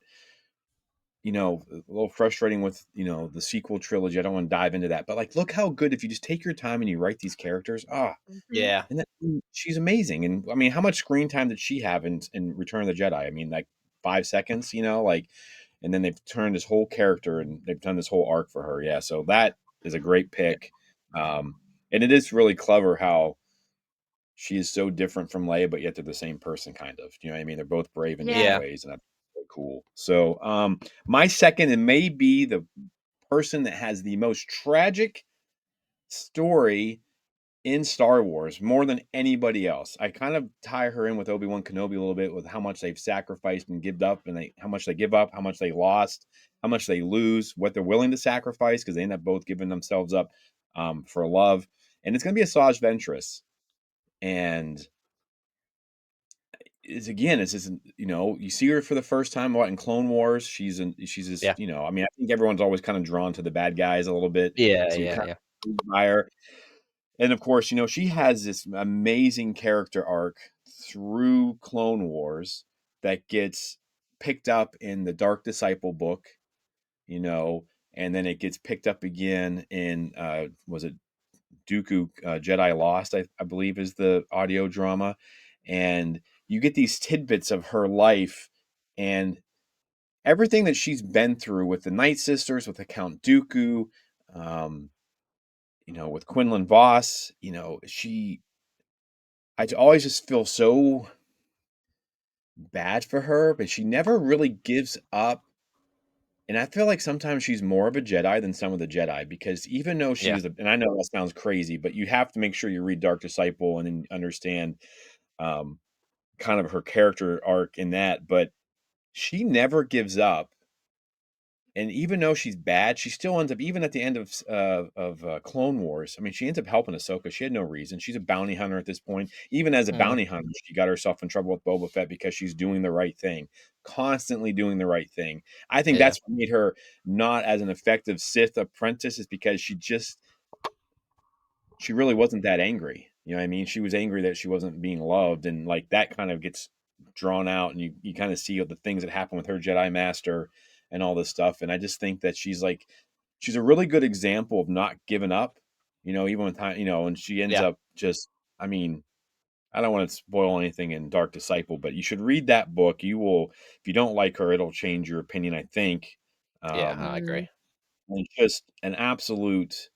A: a little frustrating with, the sequel trilogy. I don't want to dive into that, but like, look how good if you just take your time and you write these characters.
C: Mhm.
B: Yeah.
A: And she's amazing. And I mean, how much screen time did she have in Return of the Jedi? I mean, like 5 seconds, like, and then they've turned this whole character and they've done this whole arc for her. Yeah, so that is a great pick. And it is really clever how she is so different from Leia, but yet they're the same person, kind of. You know what I mean? They're both brave in different
C: Yeah.
B: Yeah.
A: ways, and that's really cool. So, my second, and maybe the person that has the most tragic story in Star Wars more than anybody else. I kind of tie her in with Obi-Wan Kenobi a little bit with how much they've sacrificed and give up, and how much they give up, how much they lost, how much they lose, what they're willing to sacrifice because they end up both giving themselves up for love. And it's going to be Asajj Ventress. And it's just, you see her for the first time in Clone Wars. She's this,
B: Yeah.
A: I mean, I think everyone's always kind of drawn to the bad guys a little bit.
B: Yeah.
A: So you
B: Yeah.
A: kind
B: Yeah.
A: of admire. And of course, she has this amazing character arc through Clone Wars that gets picked up in the Dark Disciple book, and then it gets picked up again in was it Dooku Jedi Lost, I believe is the audio drama. And you get these tidbits of her life and everything that she's been through with the Night Sisters, with the Count Dooku, um, with Quinlan Voss. I always just feel so bad for her, but she never really gives up. And I feel like sometimes she's more of a Jedi than some of the Jedi because even though
B: Yeah.
A: and I know that sounds crazy, but you have to make sure you read Dark Disciple and then understand um, kind of her character arc in that. But she never gives up. And even though she's bad, she still ends up, even at the end of Clone Wars. I mean, she ends up helping Ahsoka. She had no reason. She's a bounty hunter at this point. Even as a
B: Mm,
A: bounty hunter, she got herself in trouble with Boba Fett because she's doing the right thing, constantly doing the right thing. I think
B: yeah.
A: that's what made her not as an effective Sith apprentice, is because she really wasn't that angry. You know what I mean? She was angry that she wasn't being loved, and like that kind of gets drawn out, and you kind of see the things that happen with her Jedi Master and all this stuff. And I just think that she's a really good example of not giving up. Even when time, and she ends
B: Yeah.
A: up just. I mean, I don't want to spoil anything in Dark Disciple, but you should read that book. You will, if you don't like her, it'll change your opinion, I think.
B: Yeah. I
C: Mm.
B: agree.
A: And just an absolute,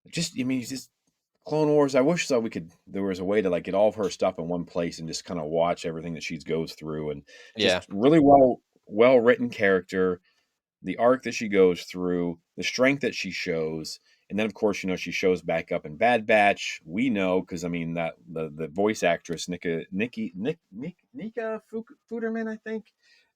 A: I mean, just Clone Wars. I wish that there was a way to like get all of her stuff in one place and just kind of watch everything that she goes through, and
B: Yeah.
A: just really well written character, the arc that she goes through, the strength that she shows, and then of course she shows back up in Bad Batch. We know because I mean that the voice actress Nika Fuderman, I think.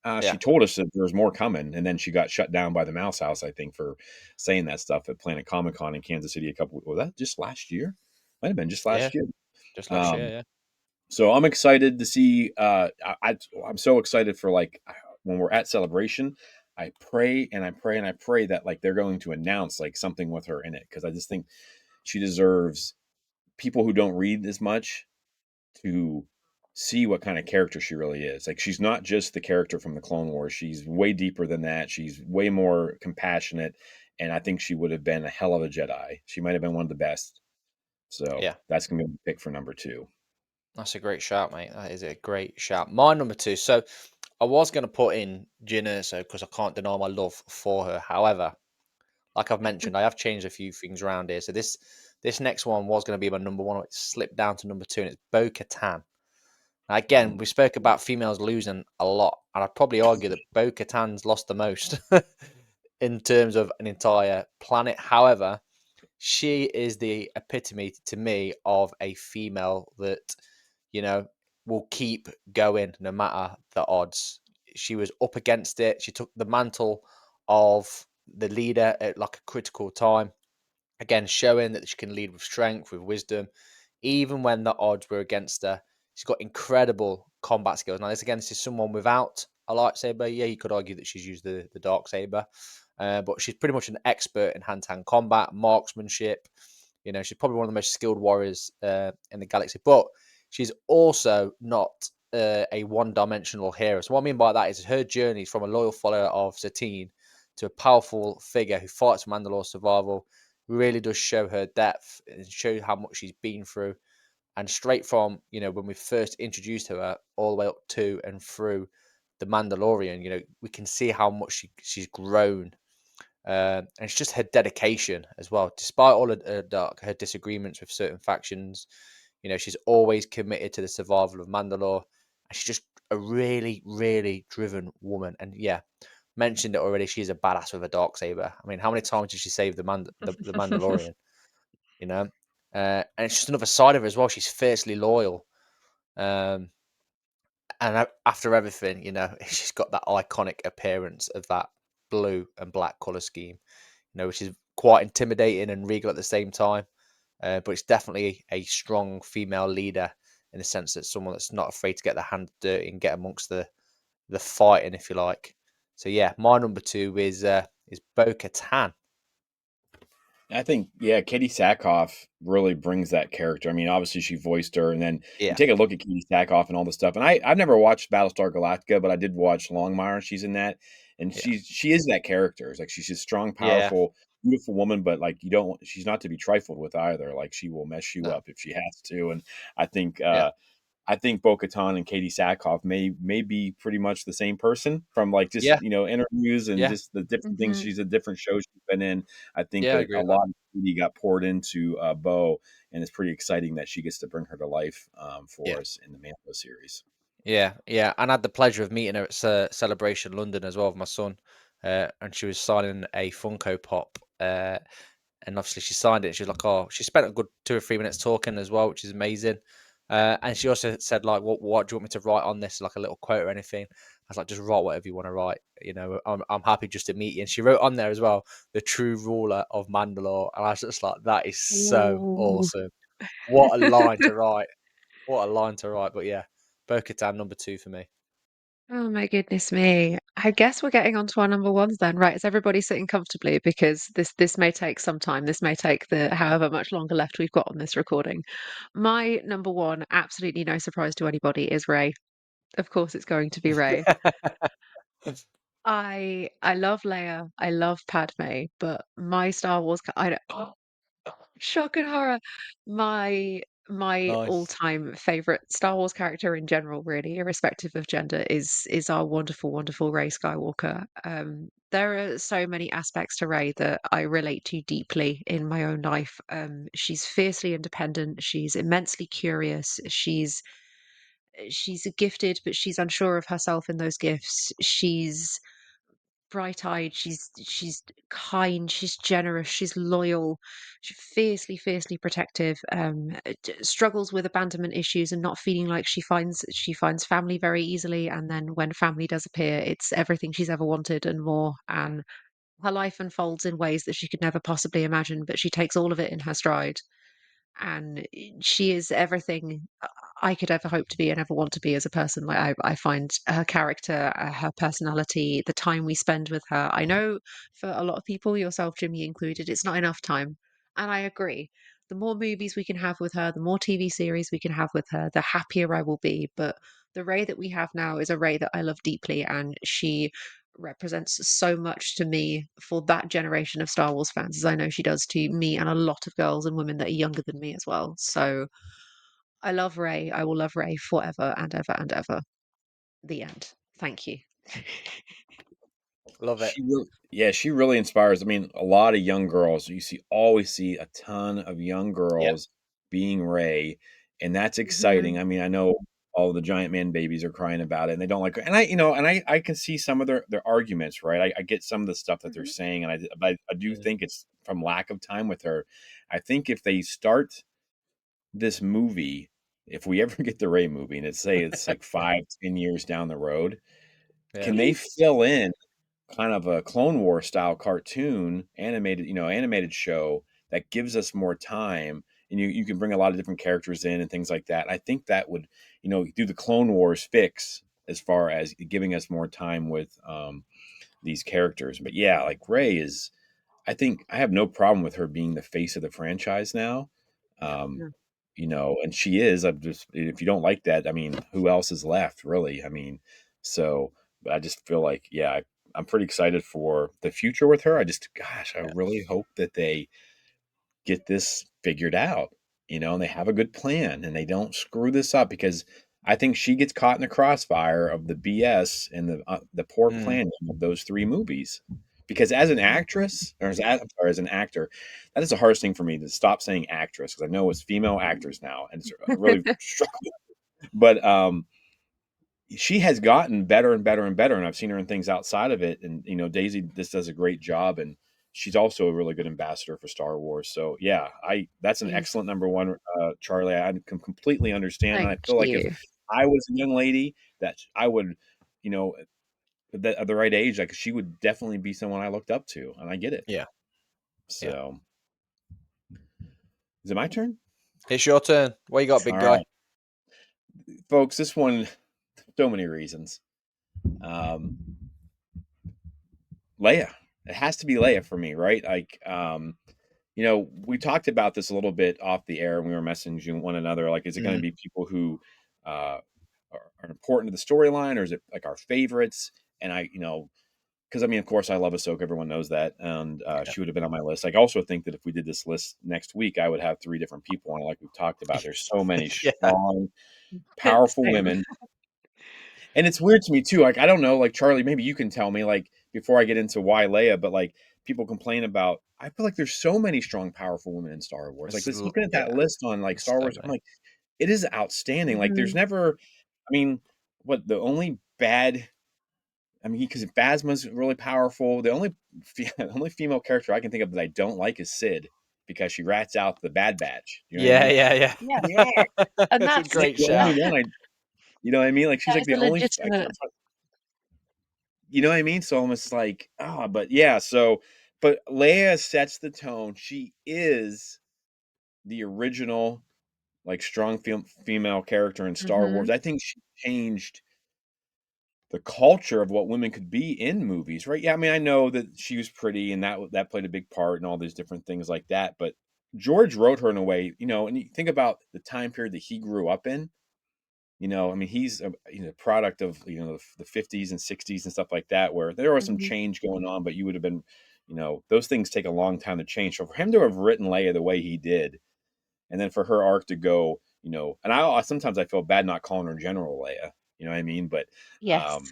A: She
B: Yeah.
A: told us that there was more coming, and then she got shut down by the Mouse House, I think, for saying that stuff at Planet Comic Con in Kansas City was that just last year? Might have been just
B: Yeah.
A: last year.
B: Just last year.
A: Um,
B: Yeah.
A: so I'm excited to see. I'm so excited for like when we're at Celebration. I pray and I pray and I pray that like they're going to announce like something with her in it, because I just think she deserves people who don't read as much to see what kind of character she really is. Like she's not just the character from the Clone Wars. She's way deeper than that. She's way more compassionate, and I think she would have been a hell of a Jedi. She might have been one of the best. So
B: Yeah.
A: that's gonna be the pick for number two.
B: That's a great shout, mate. That is a great shout. My number two. So I was going to put in Jyn Erso because I can't deny my love for her. However, like I've mentioned, I have changed a few things around here. So this next one was going to be my number one. It slipped down to number two, and it's Bo Katan. Now, again, we spoke about females losing a lot, and I'd probably argue that Bo Katan's lost the most in terms of an entire planet. However, she is the epitome to me of a female that, you know, will keep going no matter the odds. She was up against it. She took the mantle of the leader at like a critical time. Again, showing that she can lead with strength, with wisdom, even when the odds were against her. She's got incredible combat skills. Now, this is someone without a lightsaber. Yeah, you could argue that she's used the dark saber, but she's pretty much an expert in hand-to-hand combat, marksmanship. She's probably one of the most skilled warriors in the galaxy. But she's also not a one-dimensional hero. So what I mean by that is her journey from a loyal follower of Satine to a powerful figure who fights for Mandalore survival really does show her depth and show how much she's been through. And straight from, when we first introduced her all the way up to and through the Mandalorian, we can see how much she's grown. And it's just her dedication as well. Despite all of her disagreements with certain factions, she's always committed to the survival of Mandalore. And she's just a really, really driven woman. And yeah, mentioned it already. She's a badass with a dark saber. I mean, how many times did she save the the Mandalorian? And it's just another side of her as well. She's fiercely loyal. Um, and after everything, she's got that iconic appearance of that blue and black color scheme, which is quite intimidating and regal at the same time. But it's definitely a strong female leader in the sense that someone that's not afraid to get their hands dirty and get amongst the fighting, if you like. So yeah, my number two is Bo-Katan.
A: I think, yeah, Katie Sackhoff really brings that character. I mean, obviously she voiced her, and then you
B: Yeah,
A: take a look at Katie Sackhoff and all this stuff. And I've never watched Battlestar Galactica, but I did watch Longmire. She's in that, and
B: yeah,
A: she is that character. It's like she's a strong,
B: yeah.
A: powerful, beautiful woman, but like she's not to be trifled with either. Like she will mess you
B: No,
A: up if she has to. And I think
B: yeah,
A: Bo-Katan and Katie Sackhoff may be pretty much the same person from like just
B: yeah,
A: interviews and
B: yeah,
A: just the different things.
C: Mhm.
A: She's a different show she's been in. I think
B: yeah. I
A: that
B: agree
A: a
B: with that.
A: lot of beauty got poured into Bo, and it's pretty exciting that she gets to bring her to life
B: Yeah.
A: for us in the Mando series.
B: Yeah, yeah, and I had the pleasure of meeting her at Celebration London as well with my son, and she was signing a Funko Pop, and obviously she signed it. She was like, "Oh," she spent a good 2 or 3 minutes talking as well, which is amazing. And she also said, like, "What do you want me to write on this? Like a little quote or anything?" I was like, "Just write whatever you want to write. I'm happy just to meet you." And she wrote on there as well, "The true ruler of Mandalore," and I was just like, "That is so
C: Ooh.
B: awesome! What a line to write! What a line to write!" But yeah, Bo-Katan number two for me.
C: Oh my goodness me. I guess we're getting on to our number ones then, right? Is everybody sitting comfortably? Because this may take some time. This may take the however much longer left we've got on this recording. My number one, absolutely no surprise to anybody, is Ray. Of course it's going to be Ray. I love Leia. I love Padme, but my Star Wars I don't shock and horror. My my
B: Nice.
C: all-time favorite Star Wars character in general, really, irrespective of gender, is our wonderful, wonderful Rey Skywalker. There are so many aspects to Rey that I relate to deeply in my own life. She's fiercely independent. She's immensely curious. She's gifted, but she's unsure of herself in those gifts. She's bright-eyed, she's kind, she's generous, she's loyal, she's fiercely, fiercely protective, struggles with abandonment issues and not feeling like she finds family very easily, and then when family does appear, it's everything she's ever wanted and more, and her life unfolds in ways that she could never possibly imagine, but she takes all of it in her stride, and she is everything I could ever hope to be and ever want to be as a person. Like I find her character, her personality, the time we spend with her. I know for a lot of people, yourself, Jimmy included, it's not enough time, and I agree. The more movies we can have with her, the more TV series we can have with her, the happier I will be. But the Ray that we have now is a Ray that I love deeply, and she represents so much to me for that generation of Star Wars fans, as I know she does to me and a lot of girls and women that are younger than me as well. So I love Ray. I will love Ray forever and ever and ever. The end. Thank you.
B: Love it.
A: She really inspires. I mean, a lot of young girls. Always see a ton of young
B: Yeah.
A: girls being Ray, and that's
C: Hmm.
A: exciting. I mean, I know all the giant man babies are crying about it, and they don't like her. And I can see some of their arguments, right? I get some of the stuff that they're
C: Hmm.
A: saying, and I do
B: Mm.
A: think it's from lack of time with her. I think if they start this movie, if we ever get the Ray movie, and it's like 5, 10 years down the road,
B: Yeah.
A: can they fill in kind of a Clone War style cartoon animated show that gives us more time, and you can bring a lot of different characters in and things like that. I think that would, do the Clone Wars fix as far as giving us more time with these characters. But yeah, like Ray is, I think I have no problem with her being the face of the franchise now. Um,
C: Yeah.
A: and she is. I'm just, if you don't like that, I mean, who else is left, really? I mean, so, but I just feel like, yeah, I'm pretty excited for the future with her. Gosh, I
B: Yeah.
A: really hope that they get this figured out, and they have a good plan and they don't screw this up because I think she gets caught in the crossfire of the BS and the poor
B: Mm.
A: planning of those 3 movies. Because as an actress, or I'm sorry, as an actor, that is the hardest thing for me to stop saying actress because I know it's female actors now, and it's really struggling. But she has gotten better and better and better, and I've seen her in things outside of it. And Daisy just does a great job, and she's also a really good ambassador for Star Wars. So yeah, I that's an
C: Yes.
A: excellent number one, Charlie. I can completely understand, and I
C: Thank
A: feel like if
C: you.
A: I was a young lady, that I would, at the right age, like she would definitely be someone I looked up to, and I get it.
B: Yeah. Yeah.
A: So, is it my turn?
B: It's your turn. What you got, big
A: All
B: guy?
A: right, folks. This one, so many reasons. Um, Leia. It has to be Leia for me, right? Like, we talked about this a little bit off the air, and we were messaging one another. Like, is it going to
B: Mm.
A: be people who are important to the storyline, or is it like our favorites? And because I mean, of course, I love Ahsoka. Everyone knows that, and
B: Yeah.
A: she would have been on my list. I also think that if we did this list next week, I would have 3 different people on it, like we've talked about. There's so many
B: Yeah.
A: strong, powerful
C: Same.
A: women, and it's weird to me too. Like I don't know, like Charlie, maybe you can tell me, like before I get into why Leia, but like people complain about. I feel like there's so many strong, powerful women in Star Wars. Like this, looking at
B: Yeah.
A: that list on like
B: There's
A: Star
B: so
A: Wars, I'm
B: many.
A: like, it is outstanding. Like there's
C: Mhm.
A: never, I mean, what the only bad. I mean, because Phasma's really powerful. The only only female character I can think of that I don't like is Sid because she rats out the Bad Batch. You know what I
B: Yeah,
A: mean?
B: yeah, yeah.
C: Yeah. And
B: That's a
C: that's
A: She's like
B: great
A: the only
B: shout.
A: one you know what I mean? Like she's
C: that
A: like
C: is
A: the
C: a
A: only
C: legitimate.
A: you know what I mean? So I'm just like, but yeah. So, but Leia sets the tone. She is the original, like strong female character in Star Wars.
C: Mhm.
A: I think she changed the culture of what women could be in movies, right? Yeah, I mean, I know that she was pretty and that played a big part and all these different things like that, but George wrote her in a way, and you think about the time period that he grew up in, I mean, he's a product of, the 50s and 60s and stuff like that where there was some
C: Mhm.
A: change going on, but you would have been, those things take a long time to change. So for him to have written Leia the way he did, and then for her arc to go, and I sometimes I feel bad not calling her General Leia, you know what I mean? But
C: Yes.
A: um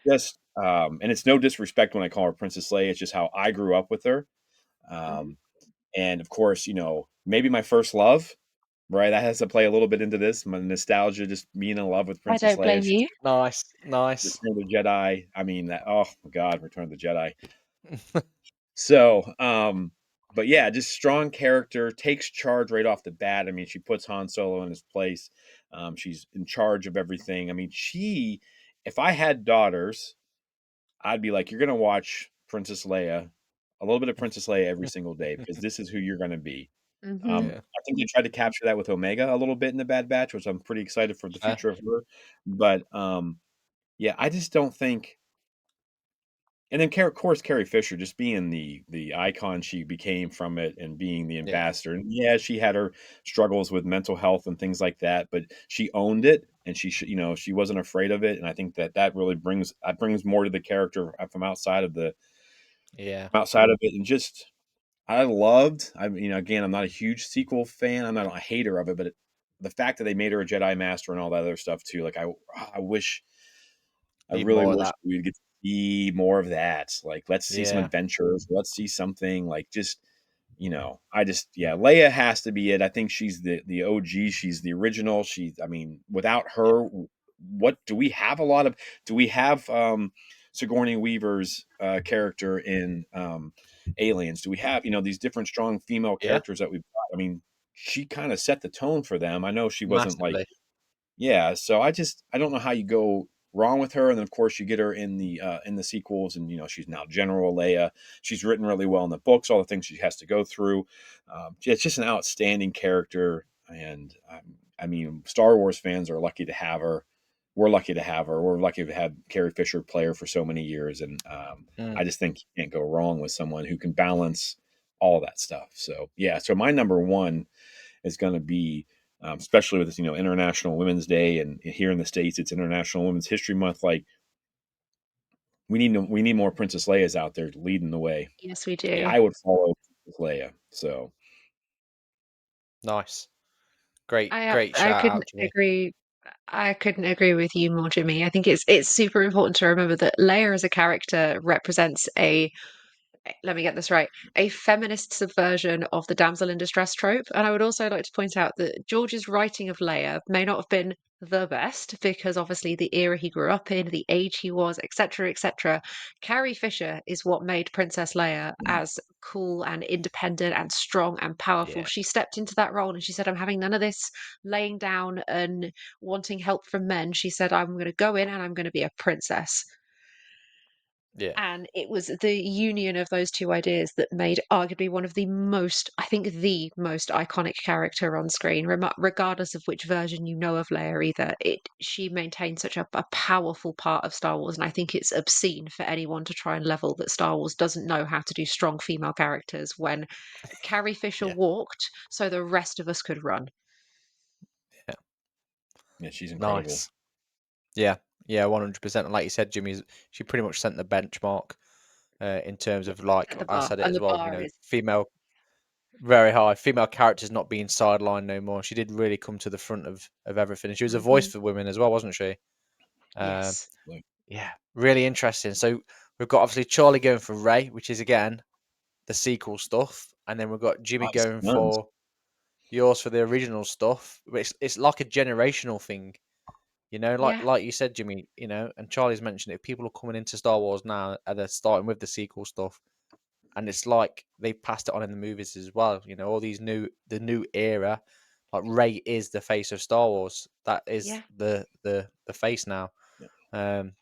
A: just, and it's no disrespect when I call her Princess Leia, it's just how I grew up with her.
C: Mhm.
A: Um, and of course, maybe my first love, right? That has to play a little bit into this. My nostalgia, just being in love with
C: I
A: Princess
C: don't
A: Leia.
C: blame
A: She's
C: you.
B: Nice, nice.
A: Return of the Jedi. I mean, that, oh my God, Return of the Jedi. So, but yeah, just strong character, takes charge right off the bat. I mean, she puts Han Solo in his place. She's in charge of everything. I mean, if I had daughters, I'd be like, you're gonna watch Princess Leia, a little bit of Princess Leia every single day because this is who you're gonna be.
C: Mhm.
B: Yeah,
A: I think they tried to capture that with Omega a little bit in the Bad Batch, which I'm pretty excited for the
B: fair.
A: future of her. But yeah, I just don't think. And then, of course, Carrie Fisher just being the icon she became from it, and being the
B: Yeah,
A: ambassador. And yeah, she had her struggles with mental health and things like that, but she owned it, and she wasn't afraid of it. And I think that really brings more to the character from
B: yeah,
A: outside of it. And just I loved. I mean, again, I'm not a huge sequel fan. I'm not a hater of it, but the fact that they made her a Jedi Master and all that other stuff too, like I wish I
B: need
A: really
B: more of
A: wish
B: that.
A: we'd get to see more of that. Like, let's see some
B: Yeah,
A: adventures. Let's see something like just, I just, yeah, Leia has to be it. I think she's the OG. She's the original. I mean, without
B: yeah,
A: her, what do we have? Do we have Sigourney Weaver's character in Aliens? Do we have, these different strong female
B: yeah,
A: characters that we've got? I mean, she kind of set the tone for them. I know she wasn't like,
B: massively.
A: yeah, so I don't know how you go wrong with her. And then of course you get her in the sequels, and she's now General Leia. She's written really well in the books, all the things she has to go through. It's just an outstanding character, and I mean, Star Wars fans are lucky to have her. We're lucky to have her. We're lucky to have Carrie Fisher play her for so many years, and
B: Mm.
A: I just think you can't go wrong with someone who can balance all that stuff. So yeah, so my number one is going to be, especially with this, International Women's Day, and here in the States, it's International Women's History Month. Like we need more Princess Leia's out there leading the way.
C: Yes, we
A: Like
C: do.
A: I would follow Princess Leia. So
B: Nice. Great,
C: I
B: great
C: I
B: shout
C: couldn't
B: out to me.
C: agree I couldn't agree with you more, Jimmy. I think it's super important to remember that Leia as a character represents a, let me get this right, a feminist subversion of the damsel in distress trope. And I would also like to point out that George's writing of Leia may not have been the best because obviously the era he grew up in, the age he was, etc., etc. Carrie Fisher is what made Princess Leia
A: Mm.
C: as cool and independent and strong and powerful.
B: Yeah,
C: She stepped into that role and she said, "I'm having none of this laying down and wanting help from men." She said, "I'm going to go in and I'm going to be a princess."
B: yeah,
C: And it was the union of those two ideas that made arguably one of the most, I think, the most iconic character on screen, regardless of which version you know of Leia either. She maintains such a powerful part of Star Wars, and I think it's obscene for anyone to try and level that Star Wars doesn't know how to do strong female characters when Carrie Fisher
B: yeah,
C: walked so the rest of us could run.
B: yeah.
A: Yeah, she's incredible.
B: Nice. Yeah, yeah, 100%. And like you said, Jimmy, she pretty much set the benchmark in terms
C: Yeah,
B: of, like
C: at the
B: I
C: bar,
B: said it
C: and
B: as
C: the
B: well.
C: bar is
B: Female, very high. Female characters not being sidelined no more. She did really come to the front of everything, and she was a voice
C: mhm,
B: for women as well, wasn't she? Um,
C: yes,
A: Like,
B: yeah, really interesting. So we've got obviously Charlie going for Ray, which is again the sequel stuff, and then we've got Jimmy
A: nice
B: going
A: guns.
B: for yours for the original stuff. It's like a generational thing, like
C: yeah,
B: you said, Jimmy. And Charlie's mentioned it. People are coming into Star Wars now, and they're starting with the sequel stuff, and it's like they've passed it on in the movies as well. All the new era. Like Ray is the face of Star Wars. That is
C: yeah.
B: the face now.
A: Yeah.
B: Um,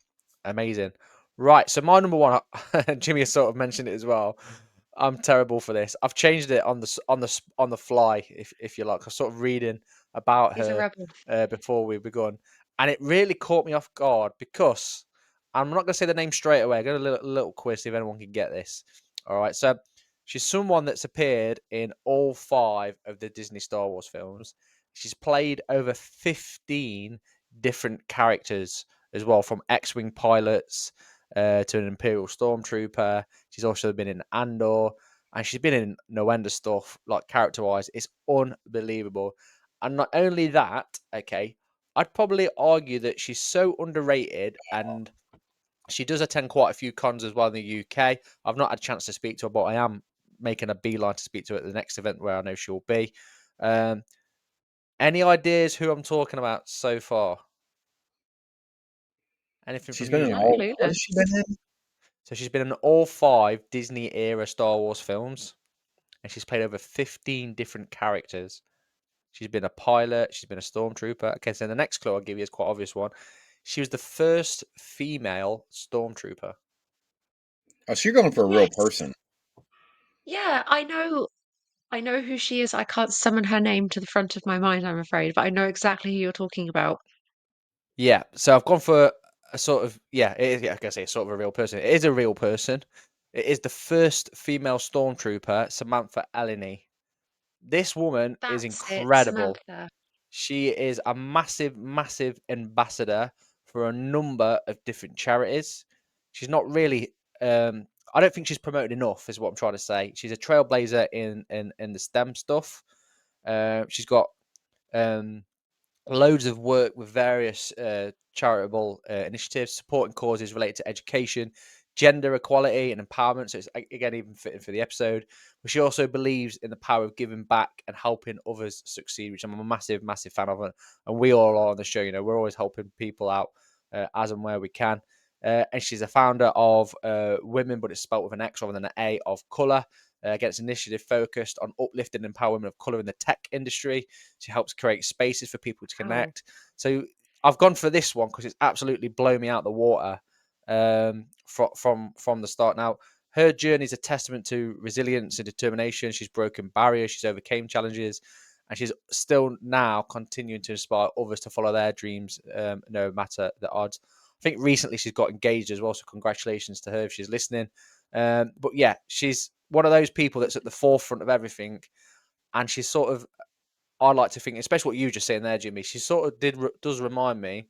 B: Amazing. Right, so my number one, Jimmy has sort of mentioned it as well. I'm terrible for this. I've changed it on the fly, if you like. I was sort of reading about
C: He's a
B: her
C: rebel.
B: before we begun, and it really caught me off guard because I'm not going to say the name straight away. I got a little quiz see if anyone can get this. All right, so she's someone that's appeared in all 5 of the Disney Star Wars films. She's played over 15 different characters as well, from X-wing pilots to an Imperial stormtrooper. She's also been in Andor, and she's been in no end of stuff. Like, character-wise, it's unbelievable. And not only that, okay, I'd probably argue that she's so underrated, and she does attend quite a few cons as well in the UK. I've not had a chance to speak to her, but I am making a beeline to speak to her at the next event where I know she'll be. Um, any ideas who I'm talking about so far? Anything
A: She's
B: from
A: been
B: you,
A: in
B: Jimmy?
A: all.
C: I'm
A: What has
C: clueless.
A: she been in?
B: So she's been in all 5 Disney era Star Wars films, and she's played over 15 different characters. She's been a pilot, she's been a stormtrooper. Okay, so the next clue I'll give you is quite obvious one. She was the first female stormtrooper.
A: Oh, so you're going for a real
C: Yes.
A: person.
C: Yeah, I know who she is. I can't summon her name to the front of my mind, I'm afraid, but I know exactly who you're talking about.
B: Yeah, so I've gone for a sort of, yeah, it is, yeah, I guess it's sort of a real person. It is a real person. It is the first female stormtrooper, Samantha Eleni. This woman is
C: That's it,
B: incredible.
C: Samantha.
B: She is a massive, massive ambassador for a number of different charities. She's not really, I don't think she's promoted enough, is what I'm trying to say. She's a trailblazer in the STEM stuff. She's got um, loads of work with various charitable initiatives supporting causes related to education, gender equality, and empowerment. So it's again even fitting for the episode. But she also believes in the power of giving back and helping others succeed, which I'm a massive, massive fan of. And we all are on the show. We're always helping people out as and where we can. And she's a founder of Women, but it's spelled with an X rather than an A, of Colour. Against initiative focused on uplifting and empowerment of colour in the tech industry. She helps create spaces for people to
C: Wow.
B: connect. So I've gone for this one because it's absolutely blown me out the water from the start. Now, her journey is a testament to resilience and determination. She's broken barriers, she's overcame challenges, and she's still now continuing to inspire others to follow their dreams, no matter the odds. I think recently she's got engaged as well, so congratulations to her if she's listening. But yeah, she's one of those people that's at the forefront of everything, and she's sort of, I like to think, especially what you just saying there, Jimmy. She sort of does remind me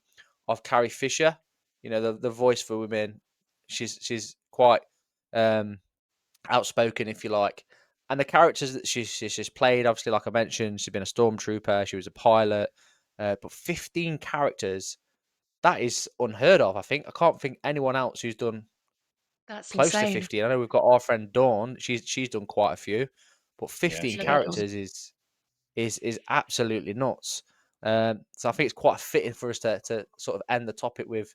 B: of Carrie Fisher, the voice for women. She's quite um, outspoken, if you like, and the characters that she's played. Obviously, like I mentioned, she's been a stormtrooper. She was a pilot. But 15 characters, that is unheard of, I think. I can't think anyone else who's done
C: That's
B: close to
C: insane.
B: 15. I know we've got our friend Dawn. She's done quite a few, but
A: Yeah,
B: 15
A: she
C: Look at
A: has.
C: Dawn.
B: characters is absolutely nuts. So I think it's quite fitting for us to sort of end the topic with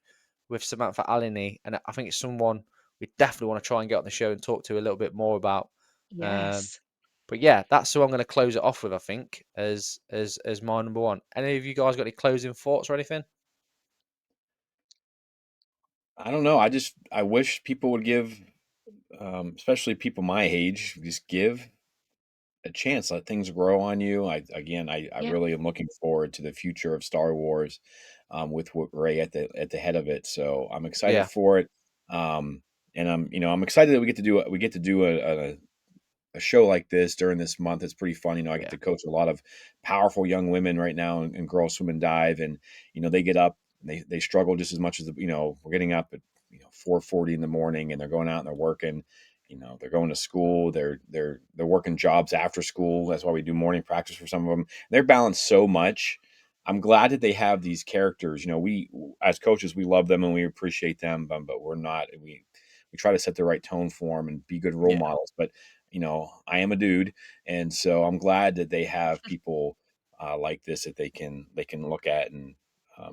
B: Samantha Alini, and I think it's someone we definitely want to try and get on the show and talk to a little bit more about. Um,
C: Yes.
B: but yeah, that's who I'm going to close it off with. I think as my number one. Any of you guys got any closing thoughts or anything?
A: I don't know. I wish people would give, especially people my age, just give a chance. Let things grow on you. I
C: Yep.
A: really am looking forward to the future of Star Wars, with Ray at the head of it. So I'm excited
B: Yeah,
A: for it. And I'm excited that we get to do a show like this during this month. It's pretty fun. I get
B: yeah,
A: to coach a lot of powerful young women right now in girls swim and dive, and they get up, and they struggle just as much as we're getting up at 4:40 in the morning, and they're going out and they're working. They're going to school. They're working jobs after school. That's why we do morning practice for some of them. They're balanced so much. I'm glad that they have these characters. We as coaches we love them and we appreciate them, but we're not we try to set the right tone for them and be good role
B: yeah,
A: models. But I am a dude, and so I'm glad that they have people like this that they can look at, and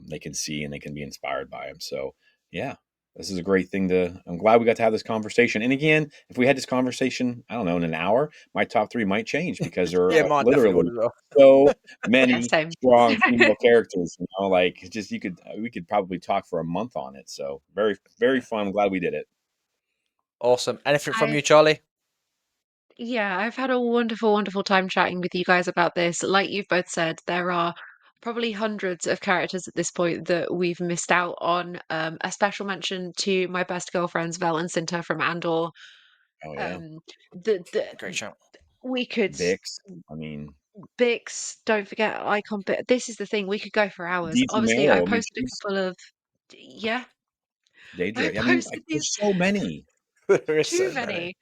A: they can see and they can be inspired by them. So yeah, this is a great thing to. I'm glad we got to have this conversation. And again, if we had this conversation, I don't know, in an hour, my top three might change because there are
B: yeah. Mine definitely would
A: literally
B: as well.
A: so
C: Yeah,
A: many
C: same.
A: strong female characters. Like just we could probably talk for a month on it. So very very
B: Yeah,
A: fun. I'm glad we did it.
B: awesome. Anything from
C: I
B: you, Charlie?
C: Yeah, I've had a wonderful, wonderful time chatting with you guys about this. Like you've both said, there are probably hundreds of characters at this point that we've missed out on. A special mention to my best girlfriends, Vel and Cinta from Andor.
A: Oh yeah,
C: Um, the
B: Great shout.
C: we could
A: Bix. I mean,
C: Bix, don't forget Icon Bit. This is the thing, we could go for hours.
A: Deidre
C: Obviously, I
A: Merrill. I mean,
C: posted a
A: she's
C: couple of yeah, I
A: Daedra. I mean,
C: posted these
A: there's so many.
B: There is
C: too
B: so many.
C: many.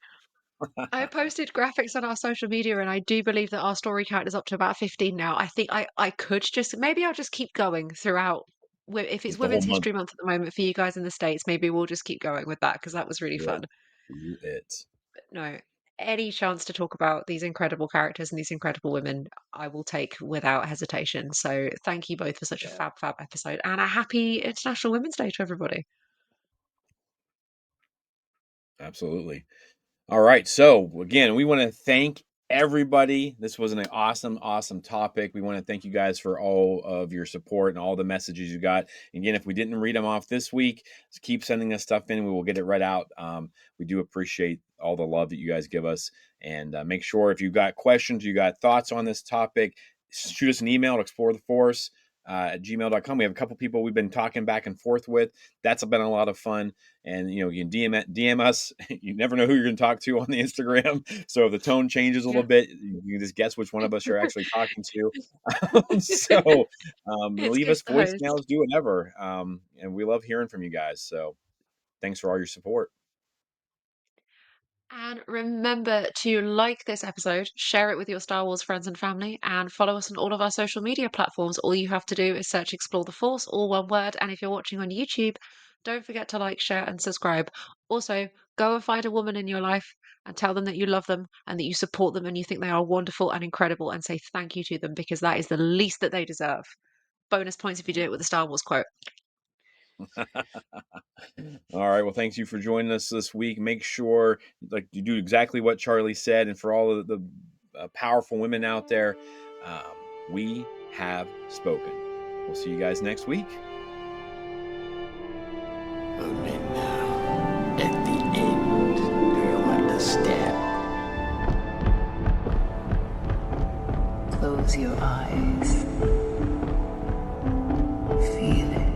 C: I posted graphics on our social media, and I do believe that our story count is up to about 15 now. I think I could just maybe I'll just keep going throughout. If it's
A: Just the whole
C: Women's
A: month.
C: History Month at the moment for you guys in the States, maybe we'll just keep going with that because that was really
A: Do it.
C: fun.
A: Do it.
C: But no, any chance to talk about these incredible characters and these incredible women, I will take without hesitation. So thank you both for such a
B: Yeah,
C: fab, fab episode and a happy International Women's Day to everybody.
A: Absolutely. All right. So again, we want to thank everybody. This was an awesome, awesome topic. We want to thank you guys for all of your support and all the messages you got. Again, if we didn't read them off this week, just keep sending us stuff in. We will get it read out. We do appreciate all the love that you guys give us. And make sure if you've got questions, you got thoughts on this topic, shoot us an email at exploretheforce at gmail.com. We have a couple people we've been talking back and forth with. That's been a lot of fun. And you can DM us. You never know who you're going to talk to on the Instagram. So if the tone changes a little
C: Yeah.
A: bit, you can just guess which one of us you're actually talking to.
C: It's
A: Leave
C: good
A: us
C: to host.
A: voicemails, do whatever. And we love hearing from you guys. So thanks for all your support.
C: And remember to like this episode, share it with your Star Wars friends and family, and follow us on all of our social media platforms. All you have to do is search Explore the Force, all one word. And if you're watching on YouTube, don't forget to like, share, and subscribe. Also, go and find a woman in your life and tell them that you love them and that you support them and you think they are wonderful and incredible and say thank you to them because that is the least that they deserve. Bonus points if you do it with a Star Wars quote.
A: All right. Well, thanks you for joining us this week. Make sure like you do exactly what Charlie said. And for all of the powerful women out there, we have spoken. We'll see you guys next week.
D: Only now, at the end, do you understand?
J: Close your eyes. Feel it.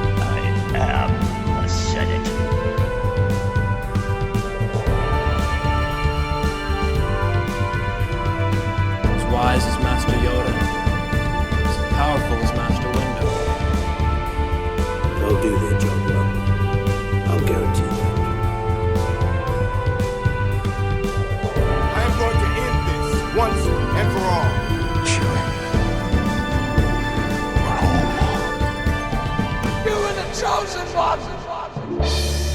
D: I am a Senate.
F: As wise as Master Yoda, as powerful as Master Windu. chosen one.